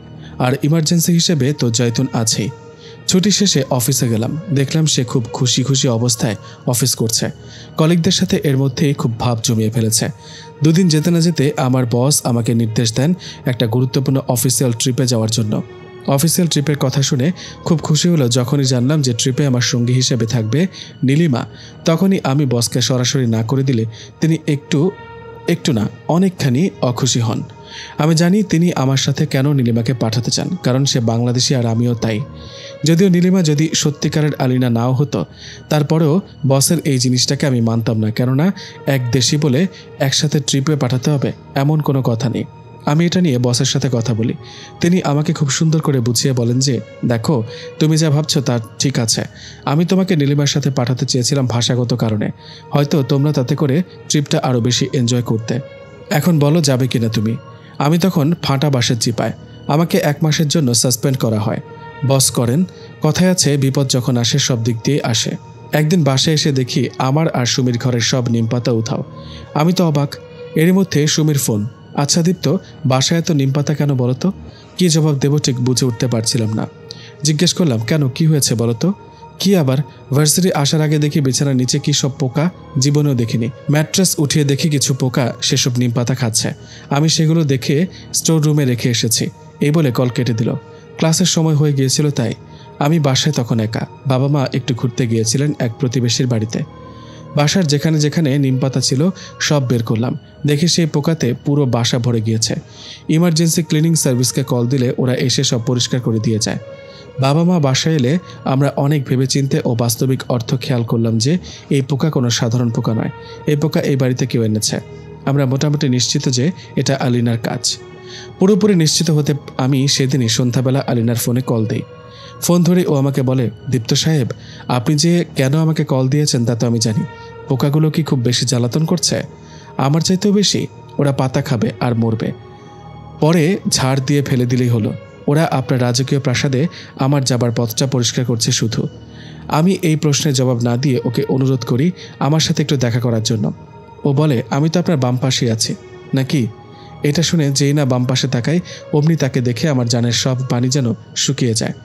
আর ইমার্জেন্সি হিসেবে তো জৈতুন আছেই। ছুটি শেষে অফিসে গেলাম। দেখলাম সে খুব খুশি খুশি অবস্থায় অফিস করছে। কলিগদের সাথে এর মধ্যেই খুব ভাব জমিয়ে ফেলেছে। 2 দিন যেতে না যেতে আমার বস আমাকে নির্দেশ দেন একটা গুরুত্বপূর্ণ অফিসিয়াল ট্রিপে যাওয়ার জন্য। অফিসিয়াল ট্রিপের কথা শুনে খুব খুশি হলো যখনই জানলাম যে ট্রিপে আমার সঙ্গী হিসেবে থাকবে নীলিমা। তখনই আমি বসকে সরাসরি না করে দিলে তিনি একটু না অনেকখানি অখুশি হন। আমি জানি তিনি আমার সাথে কেন নীলিমাকে পাঠাতে চান, কারণ সে বাংলাদেশি আর আমিও তাই। যদিও নীলিমা যদি সত্যিকারের আলিনা নাও হতো, তারপরেও বসের এই জিনিসটাকে আমি মানতাম না, কেননা এক দেশি বলে একসাথে ট্রিপে পাঠাতে হবে এমন কোনো কথা নেই। আমি এটা নিয়ে বসের সাথে কথা বলি। তিনি আমাকে খুব সুন্দর করে বুঝিয়ে বলেন যে, দেখো, তুমি যা ভাবছো তা ঠিক আছে। আমি তোমাকে নীলিমার সাথে পাঠাতে চেয়েছিলাম ভাষাগত কারণে। হয়তো তোমরা তাতে করে ট্রিপটা আরও বেশি এনজয় করতে। এখন বলো যাবে কিনা তুমি? আমি তখন ফাঁটা বাঁশের চিপায়। আমাকে 1 মাসের জন্য সাসপেন্ড করা হয়। বস করেন, কথায় আছে বিপদ যখন আসে সব দিক দিয়ে আসে। একদিন বাসায় এসে দেখি আমার আর সুমির ঘরের সব নিমপাতা উধাও। আমি তো অবাক। এরই মধ্যে সুমির ফোন। আচ্ছা দীপ্ত, বাসায় এত নিমপাতা কেন বলো তো? কী জবাব দেবো ঠিক বুঝে উঠতে পারছিলাম না। জিজ্ঞেস করলাম, কেন, কি হয়েছে বলো তো? কি আবার? ভার্সিটি আসার আগে দেখি বিছানার নিচে কি সব পোকা, জীবনেও দেখিনি। ম্যাট্রেস উঠিয়ে দেখি কিছু পোকা সেসব নিমপাতা খাচ্ছে। আমি সেগুলো দেখে স্টোর রুমে রেখে এসেছি। এই বলে কল কেটে দিল। ক্লাসের সময় হয়ে গিয়েছিল তাই। আমি বাসায় তখন একা। বাবা মা একটু ঘুরতে গিয়েছিলেন এক প্রতিবেশীর বাড়িতে। বাসার যেখানে যেখানে নিমপাতা ছিল সব বের করলাম। দেখি সেই পোকাতে পুরো বাসা ভরে গিয়েছে। ইমার্জেন্সি ক্লিনিং সার্ভিসকে কল দিলে ওরা এসে সব পরিষ্কার করে দিয়ে যায়। বাবা মা বাসায় এলে আমরা অনেক ভেবেচিন্তে ও বাস্তবিক অর্থ খেয়াল করলাম যে এই পোকা কোনো সাধারণ পোকা নয়। এই পোকা এই বাড়িতে কেউ এনেছে। আমরা মোটামুটি নিশ্চিত যে এটা আলিনার কাজ। পুরোপুরি নিশ্চিত হতে আমি সেদিনই সন্ধ্যাবেলা আলিনার ফোনে কল দিই। ফোন ধরে ও আমাকে বলে, দীপ্ত সাহেব, আপনি যে কেন আমাকে কল দিয়েছেন তা তো আমি জানি। পোকাগুলো কি খুব বেশি জ্বালাতন করছে? আমার চাইতেও বেশি। ওরা পাতা খাবে আর মরবে, পরে ঝাড় দিয়ে ফেলে দিলেই হলো। ওরা আপনার রাজকীয় প্রাসাদে আমার যাবার পথটা পরিষ্কার করছে শুধু। আমি এই প্রশ্নের জবাব না দিয়ে ওকে অনুরোধ করি আমার সাথে একটু দেখা করার জন্য। ও বলে, আমি তো আপনার বাম পাশেই আছি নাকি? এটা শুনে যেই না বাম পাশে তাকাই, অমনি তাকে দেখে আমার জানের সব পানি যেন শুকিয়ে যায়।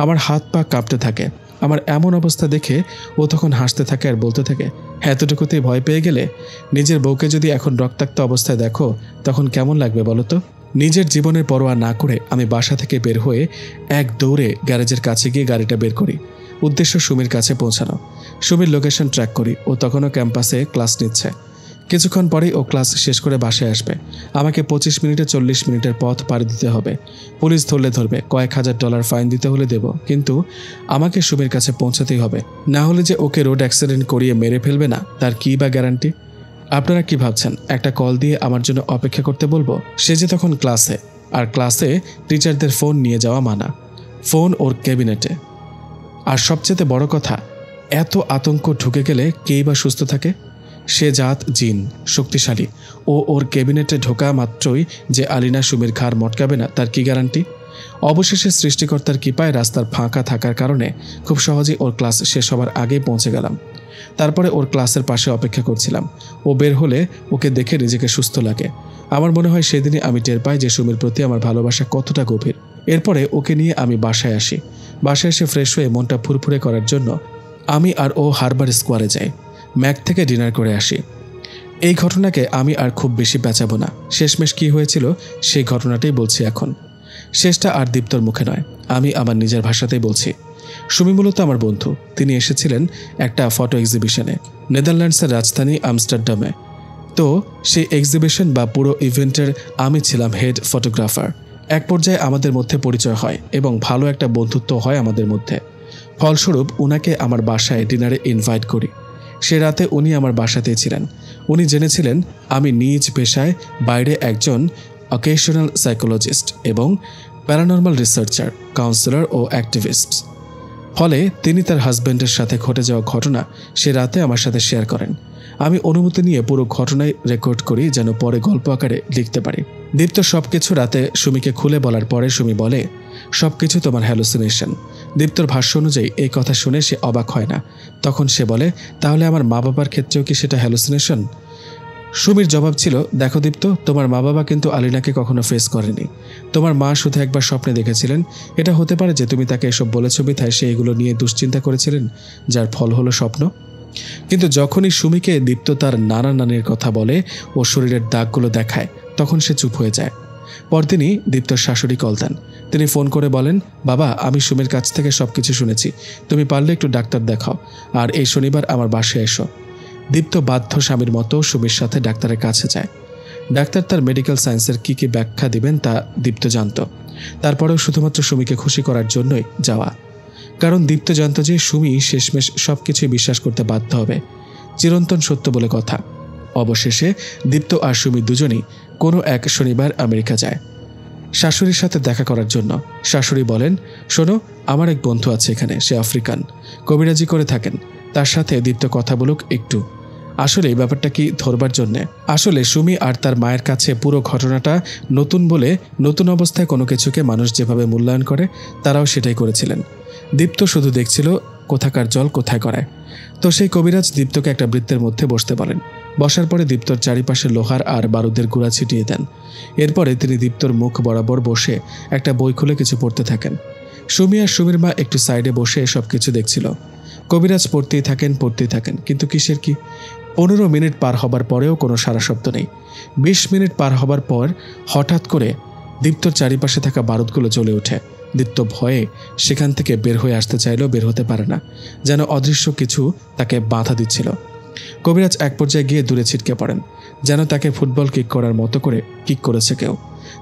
আমার হাত পা কাঁপতে থাকে। আমার এমন অবস্থা দেখে ও তখন হাসতে থাকে আর বলতে থাকে, এতটুকুতেই ভয় পেয়ে গেলে? নিজের বউকে যদি এখন রক্তাক্ত অবস্থায় দেখো তখন কেমন লাগবে বলো তো? নিজের জীবনের পরোয়া না করে আমি বাসা থেকে বের হয়ে এক দৌড়ে গ্যারেজের কাছে গিয়ে গাড়িটা বের করি। উদ্দেশ্য সুমির কাছে পৌঁছানো। সুমির লোকেশন ট্র্যাক করি। ও তখনও ক্যাম্পাসে ক্লাস নিচ্ছে। কিছুক্ষণ পরেই ও ক্লাস শেষ করে বাসায় আসবে। আমাকে 25 মিনিটে 40 মিনিটের পথ পাড়ি দিতে হবে। পুলিশ ধরলে ধরবে, কয়েক হাজার ডলার ফাইন দিতে হলে দেব, কিন্তু আমাকে সুমির কাছে পৌঁছাতেই হবে। না হলে যে ওকে রোড অ্যাক্সিডেন্ট করিয়ে মেরে ফেলবে না তার কী বা গ্যারান্টি? আপনারা কি ভাবছেন একটা কল দিয়ে আমার জন্য অপেক্ষা করতে বলবো? সে যে তখন ক্লাসে, আর ক্লাসে টিচারদের ফোন নিয়ে যাওয়া মানা। ফোন ওর ক্যাবিনেটে। আর সবচেয়ে বড় কথা, এত আতঙ্ক ঢুকে গেলে কেই বা সুস্থ থাকে? সে জাত জিন, শক্তিশালী। ও ওর ক্যাবিনেটে ঢোকা মাত্রই যে আলিনা সুমির ঘাড় মটকাবে না তার কি গ্যারান্টি? অবশেষে সৃষ্টিকর্তার কৃপায় রাস্তার ফাঁকা থাকার কারণে খুব সহজেই ওর ক্লাস শেষ হবার আগেই পৌঁছে গেলাম। তারপরে ওর ক্লাসের পাশে অপেক্ষা করছিলাম। ও বের হলে ওকে দেখে নিজেকে সুস্থ লাগে। আমার মনে হয় সেদিনই আমি টের পাই যে সুমির প্রতি আমার ভালোবাসা কতটা গভীর। এরপরে ওকে নিয়ে আমি বাসায় আসি। বাসায় এসে ফ্রেশ হয়ে মনটা ফুরফুরে করার জন্য আমি আর ও হারবার স্কোয়ারে যাই। ম্যাক থেকে ডিনার করে আসি। এই ঘটনাকে আমি আর খুব বেশি পেঁচাবো না। শেষমেশ কী হয়েছিল সেই ঘটনাটাই বলছি এখন। শেষটা আর দীপ্তর মুখে নয়, আমি আমার নিজের ভাষাতেই বলছি। সুমি মূলত আমার বন্ধু। তিনি এসেছিলেন একটা ফটো এক্সিবিশনে নেদারল্যান্ডসের রাজধানী আমস্টারডামে। তো সেই এক্সিবিশন বা পুরো ইভেন্টের আমি ছিলাম হেড ফটোগ্রাফার। এক পর্যায়ে আমাদের মধ্যে পরিচয় হয় এবং ভালো একটা বন্ধুত্ব হয় আমাদের মধ্যে। ফলস্বরূপ উনাকে আমার বাসায় ডিনারে ইনভাইট করি। সে রাতে উনি আমার বাসাতেই ছিলেন। উনি জেনেছিলেন আমি নিজ পেশায় বাইরে একজন অকেশনাল সাইকোলজিস্ট এবং প্যারানর্মাল রিসার্চার, কাউন্সিলর ও অ্যাক্টিভিস্ট। ফলে তিনি তার হাজব্যান্ডের সাথে ঘটে যাওয়া ঘটনা সে রাতে আমার সাথে শেয়ার করেন। আমি অনুমতি নিয়ে পুরো ঘটনায় রেকর্ড করি যেন পরে গল্প আকারে লিখতে পারি। দীপ্ত সবকিছু রাতে সুমিকে খুলে বলার পরে সুমি বলে, সবকিছু তোমার হ্যালুসিনেশন। দীপ্তর ভাষ্য অনুযায়ী এই কথা শুনে সে অবাক হয় না। তখন সে বলে, তাহলে আমার মা বাবার ক্ষেত্রেও কি সেটা হ্যালুসিনেশন? সুমির জবাব ছিল, দেখো দীপ্ত, তোমার মা বাবা কিন্তু আলিনাকে কখনো ফেস করেনি। তোমার মা শুধু একবার স্বপ্নে দেখেছিলেন। এটা হতে পারে যে তুমি তাকে এসব বলেছ বিধায় সে এগুলো নিয়ে দুশ্চিন্তা করেছিলেন, যার ফল হলো স্বপ্ন। কিন্তু যখনই সুমিকে দীপ্ত তার নানা নানির কথা বলে ও শরীরের দাগগুলো দেখায়, তখন সে চুপ হয়ে যায়। পরদিনই দীপ্তর শাশুড়ি কল দেন। তিনি ফোন করে বলেন, বাবা, আমি সুমির কাছ থেকে সবকিছু শুনেছি। তুমি পারলে একটু ডাক্তার দেখাও আর এই শনিবার আমার বাসায় এসো। দীপ্ত বাধ্য স্বামীর মতো সুমির সাথে ডাক্তারের কাছে যায়। ডাক্তার তার মেডিকেল সায়েন্সের কী কী ব্যাখ্যা দিবেন তা দীপ্ত জানত। তারপরেও শুধুমাত্র সুমিকে খুশি করার জন্যই যাওয়া। কারণ দীপ্ত জানত যে সুমি শেষমেশ সব কিছুই বিশ্বাস করতে বাধ্য হবে। চিরন্তন সত্য বলে কথা। অবশেষে দীপ্ত আর সুমি দুজনেই কোনো এক শনিবার আমেরিকা যায় শাশুড়ির সাথে দেখা করার জন্য। শাশুড়ি বলেন, শোনো, আমার এক বন্ধু আছে এখানে, সে আফ্রিকান, কবিরাজি করে থাকেন। তার সাথে দীপ্ত কথা বলুক একটু। আসলে এই ব্যাপারটা কি ধরবার জন্যে। আসলে সুমি আর তার মায়ের কাছে পুরো ঘটনাটা নতুন বলে, নতুন অবস্থায় কোনো কিছুকে মানুষ যেভাবে মূল্যায়ন করে তারাও সেটাই করেছিলেন। দীপ্ত শুধু দেখছিল কোথাকার জল কোথায় করায়। তো সেই কবিরাজ দীপ্তকে একটা বৃত্তের মধ্যে বসতে বলেন। বসার পরে দীপ্তর চারিপাশে লোহার আর বারুদের গুঁড়া ছিটিয়ে দেন। এরপরে তিনি দীপ্তর মুখ বরাবর বসে একটা বই খুলে কিছু পড়তে থাকেন। সুমি আর সুমির মা একটু সাইডে বসে সব কিছু দেখছিল। কবিরাজ পড়তেই থাকেন, কিন্তু কিসের কি? 15 মিনিট পার হবার পরেও কোনো সারা শব্দ নেই। 20 মিনিট পার হবার পর হঠাৎ করে দীপ্তর চারিপাশে থাকা বারুদগুলো জ্বলে ওঠে। দীপ্ত ভয়ে সেখান থেকে বের হয়ে আসতে চাইলেও বের হতে পারে না, যেন অদৃশ্য কিছু তাকে বাধা দিচ্ছিল। কবিরাজ এক পর্যায়ে গিয়ে দূরে ছিটকে পড়েন, যেন তাকে ফুটবল কিক করার মতো করে কিক করেছে কেউ।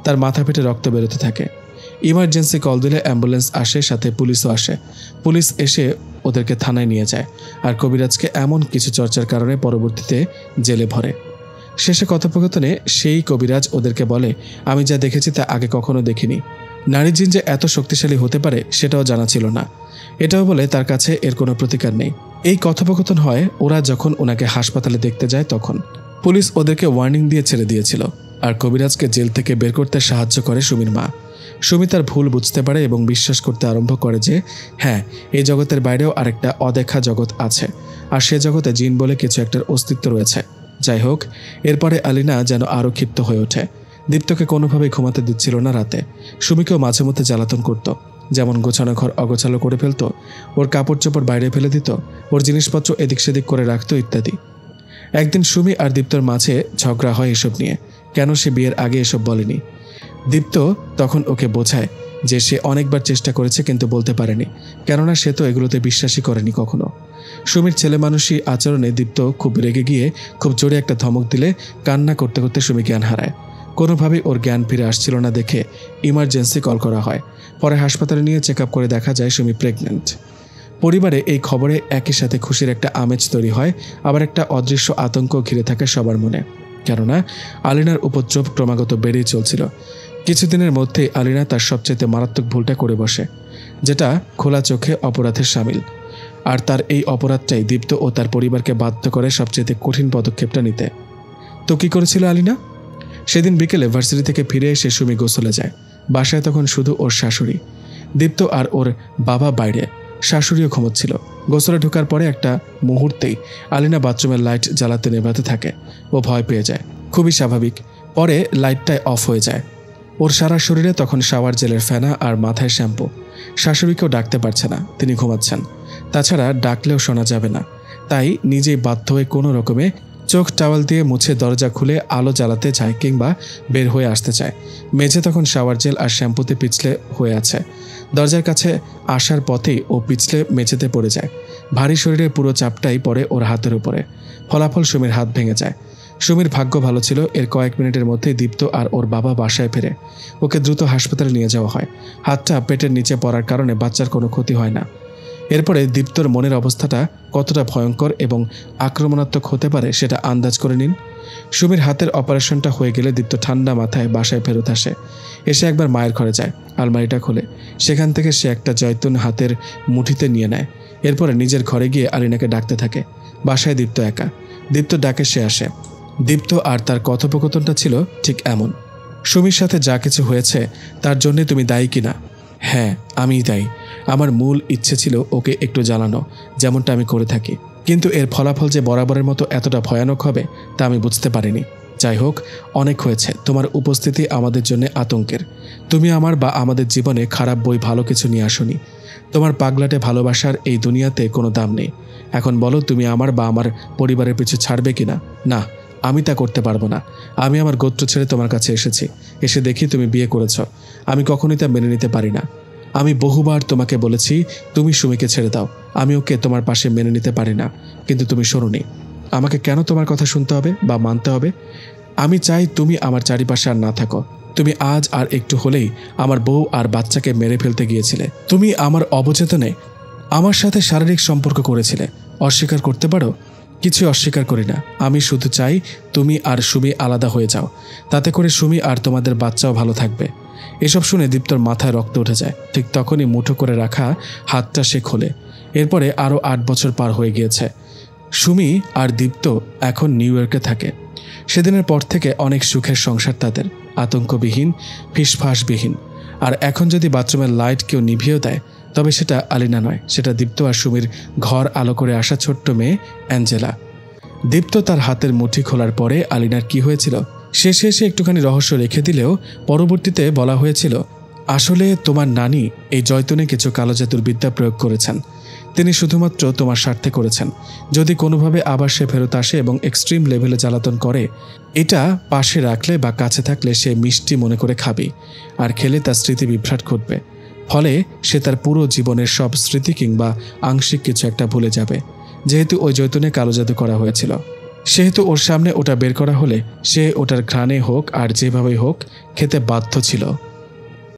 তার মাথা ফেটে রক্ত বেরোতে থাকে। ইমার্জেন্সি কল দিলে অ্যাম্বুলেন্স আসে, সাথে পুলিশও আসে। পুলিশ এসে ওদেরকে থানায় নিয়ে যায় আর কবিরাজকে এমন কিছু চর্চার কারণে পরবর্তীতে জেলে ভরে। শেষে কথোপকথনে সেই কবিরাজ ওদেরকে বলে, আমি যা দেখেছি তা আগে কখনো দেখিনি। নারী জিন যে এত শক্তিশালী হতে পারে সেটাও জানা ছিল না। এটাও বলে তার কাছে এর কোনো প্রতিকার নেই। এই কথোপকথন হয় ওরা যখন ওনাকে হাসপাতালে দেখতে যায় তখন। পুলিশ ওদেরকে ওয়ার্নিং দিয়ে ছেড়ে দিয়েছিল আর কবিরাজকে জেল থেকে বের করতে সাহায্য করে সুমির মা। সুমি তার ভুল বুঝতে পারে এবং বিশ্বাস করতে আরম্ভ করে যে হ্যাঁ, এই জগতের বাইরেও আরেকটা অদেখা জগৎ আছে আর সে জগতে জিন বলে কিছু একটার অস্তিত্ব রয়েছে। যাই হোক, এরপরে আলিনা যেন আরও ক্ষিপ্ত হয়ে ওঠে। দীপ্তকে কোনোভাবেই ঘুমাতে দিচ্ছিল না রাতে। সুমিকেও মাঝে মধ্যে জ্বালাতন করত, যেমন গোছানো ঘর অগোছালো করে ফেলত, ওর কাপড় চোপড় বাইরে ফেলে দিত, ওর জিনিসপত্র এদিক সেদিক করে রাখত ইত্যাদি। একদিন সুমি আর দীপ্তর মাঝে ঝগড়া হয় এসব নিয়ে। কেন সে বিয়ের আগে এসব বলেনি। দীপ্ত তখন ওকে বোঝায় যে সে অনেকবার চেষ্টা করেছে কিন্তু বলতে পারেনি, কেননা সে তো এগুলোতে বিশ্বাসই করেনি কখনো। সুমির ছেলে মানুষই আচরণে দীপ্ত খুব রেগে গিয়ে খুব জোরে একটা ধমক দিলে কান্না করতে করতে সুমি জ্ঞান হারায়। কোনোভাবেই ওর জ্ঞান ফিরে আসছিল না দেখে ইমার্জেন্সি কল করা হয়। পরে হাসপাতালে নিয়ে চেক আপ করে দেখা যায় সুমি প্রেগনেন্ট। পরিবারে এই খবরে একই সাথে খুশির একটা আমেজ তৈরি হয়, আবার একটা অদৃশ্য আতঙ্ক ঘিরে থাকে সবার মনে। কেননা আলিনার উপদ্রব ক্রমাগত বেড়েই চলছিল। কিছুদিনের মধ্যেই আলিনা তার সবচেয়ে মারাত্মক ভুলটা করে বসে, যেটা খোলা চোখে অপরাধের সামিল। আর তার এই অপরাধটাই দীপ্ত ও তার পরিবারকে বাধ্য করে সবচেয়ে কঠিন পদক্ষেপটা নিতে। তো কি করেছিল আলিনা? সেদিন বিকেলে ভার্সিটি থেকে ফিরে এসে সুমি গোসলে যায়। বাসায় তখন শুধু ওর শাশুড়ি। দীপ্ত আর ওর বাবা বাইরে, শাশুড়িও ঘুমোচ্ছিল। গোসলে ঢোকার পরে একটা মুহূর্তেই আলিনা বাথরুমের লাইট জ্বালাতে নেভাতে থাকে। ও ভয় পেয়ে যায়, খুবই স্বাভাবিক। পরে লাইটটাই অফ হয়ে যায়। ওর সারা শরীরে তখন শাওয়ার জেলের ফেনা আর মাথায় শ্যাম্পু। শাশুড়িকেও ডাকতে পারছে না, তিনি ঘুমাচ্ছেন। তাছাড়া ডাকলেও শোনা যাবে না, তাই নিজেই বাধ্য হয়ে কোনো রকমে চোখ টাওয়াল দিয়ে মুছে দরজা খুলে আলো জ্বালাতে যায় কিংবা বের হয়ে আসতে চায়। মেঝে তখন শাওয়ার জেল আর শ্যাম্পুতে পিছলে হয়ে আছে। দরজার কাছে আসার পথেই ও পিছলে মেঝেতে পড়ে যায়। ভারী শরীরের পুরো চাপটাই পড়ে ওর হাতের উপরে। ফলাফল সুমির হাত ভেঙে যায়। সুমির ভাগ্য ভালো ছিল, এর কয়েক মিনিটের মধ্যেই দীপ্ত আর ওর বাবা বাসায় ফেরে। ওকে দ্রুত হাসপাতালে নিয়ে যাওয়া হয়। হাতটা পেটের নিচে পড়ার কারণে বাচ্চার কোনো ক্ষতি হয় না। এরপরে দীপ্তর মনের অবস্থাটা কতটা ভয়ঙ্কর এবং আক্রমণাত্মক হতে পারে সেটা আন্দাজ করে নিন। সুমির হাতের অপারেশনটা হয়ে গেলে দীপ্ত ঠান্ডা মাথায় বাসায় ফেরত আসে। এসে একবার মায়ের ঘরে যায়, আলমারিটা খোলে। সেখান থেকে সে একটা জয়তুন হাতের মুঠিতে নিয়ে নেয়। এরপরে নিজের ঘরে গিয়ে আলিনাকে ডাকতে থাকে। বাসায় দীপ্ত একা। দীপ্ত ডাকে সে আসে। দীপ্ত আর তার কথোপকথনটা ছিল ঠিক এমন: সুমির সাথে যা কিছু হয়েছে তার জন্যে তুমি দায়ী কিনা? হ্যাঁ, আমিই দায়ী। আমার মূল ইচ্ছে ছিল ওকে একটু জ্বালানো, যেমনটা আমি করে থাকি। কিন্তু এর ফলাফল যে বরাবরের মতো এতটা ভয়ানক হবে তা আমি বুঝতে পারিনি। যাই হোক, অনেক হয়েছে। তোমার উপস্থিতি আমাদের জন্য আতঙ্কের। তুমি আমার বা আমাদের জীবনে খারাপ বই ভালো কিছু নিয়ে আসোনি। তোমার পাগলাটে ভালোবাসার এই দুনিয়াতে কোনো দাম নেই। এখন বলো, তুমি আমার বা আমার পরিবারের পিছু ছাড়বে কিনা? না, আমি তা করতে পারবো না। আমি আমার গোত্র ছেড়ে তোমার কাছে এসেছি। এসে দেখি তুমি বিয়ে করেছ। আমি কখনোই তা মেনে নিতে পারি না। আমি বহুবার তোমাকে বলেছি তুমি সুমিকে ছেড়ে দাও। আমি ওকে তোমার পাশে মেনে নিতে পারি না, কিন্তু তুমি শোনোনি। আমাকে কেন তোমার কথা শুনতে হবে বা মানতে হবে? আমি চাই তুমি আমার চারিপাশে আর না থাকো। তুমি আজ আর একটু হলেই আমার বউ আর বাচ্চাকে মেরে ফেলতে গিয়েছিলে। তুমি আমার অবচেতনে আমার সাথে শারীরিক সম্পর্ক করেছিলে। অস্বীকার করতে পারো? কিছু অস্বীকার করি না। আমি শুধু চাই তুমি আর সুমি আলাদা হয়ে যাও। তাতে করে সুমি আর তোমাদের বাচ্চাও ভালো থাকবে। এসব শুনে দীপ্তর মাথায় রক্ত উঠে যায়। ঠিক তখনই মুঠো করে রাখা হাতটা সে খোলে। এরপরে আরও 8 বছর পার হয়ে গিয়েছে। সুমি আর দীপ্ত এখন নিউ ইয়র্কে থাকে। সেদিনের পর থেকে অনেক সুখের সংসার তাদের, আতঙ্কবিহীন, ফিসফাসবিহীন। আর এখন যদি বাথরুমের লাইট কেউ নিভিয়েও দেয়, তবে সেটা আলিনা নয়, সেটা দীপ্ত আর সুমির ঘর আলো করে আসা ছোট্ট মেয়ে অ্যাঞ্জেলা। দীপ্ত তার হাতের মুঠি খোলার পরে আলিনার কি হয়েছিল শেষে এসে একটুখানি রহস্য রেখে দিলেও পরবর্তীতে বলা হয়েছিল, আসলে তোমার নানি এই জয়তুনে কিছু কালো জাদুর বিদ্যা প্রয়োগ করেছেন। তিনি শুধুমাত্র তোমার স্বার্থে করেছেন। যদি কোনোভাবে আবার সে ফেরত আসে এবং এক্সট্রিম লেভেলে জ্বালাতন করে, এটা পাশে রাখলে বা কাছে থাকলে সে মিষ্টি মনে করে খাবে, আর খেলে তার স্মৃতি বিভ্রাট ঘটবে। ফলে সে তার পুরো জীবনের সব স্মৃতি কিংবা আংশিক কিছু একটা ভুলে যাবে। যেহেতু ওই জৈতুনে কালো জাদু করা হয়েছিল, সেহেতু ওর সামনে ওটা বের করা হলে সে ওটার ঘ্রাণে হোক আর যেভাবেই হোক খেতে বাধ্য ছিল।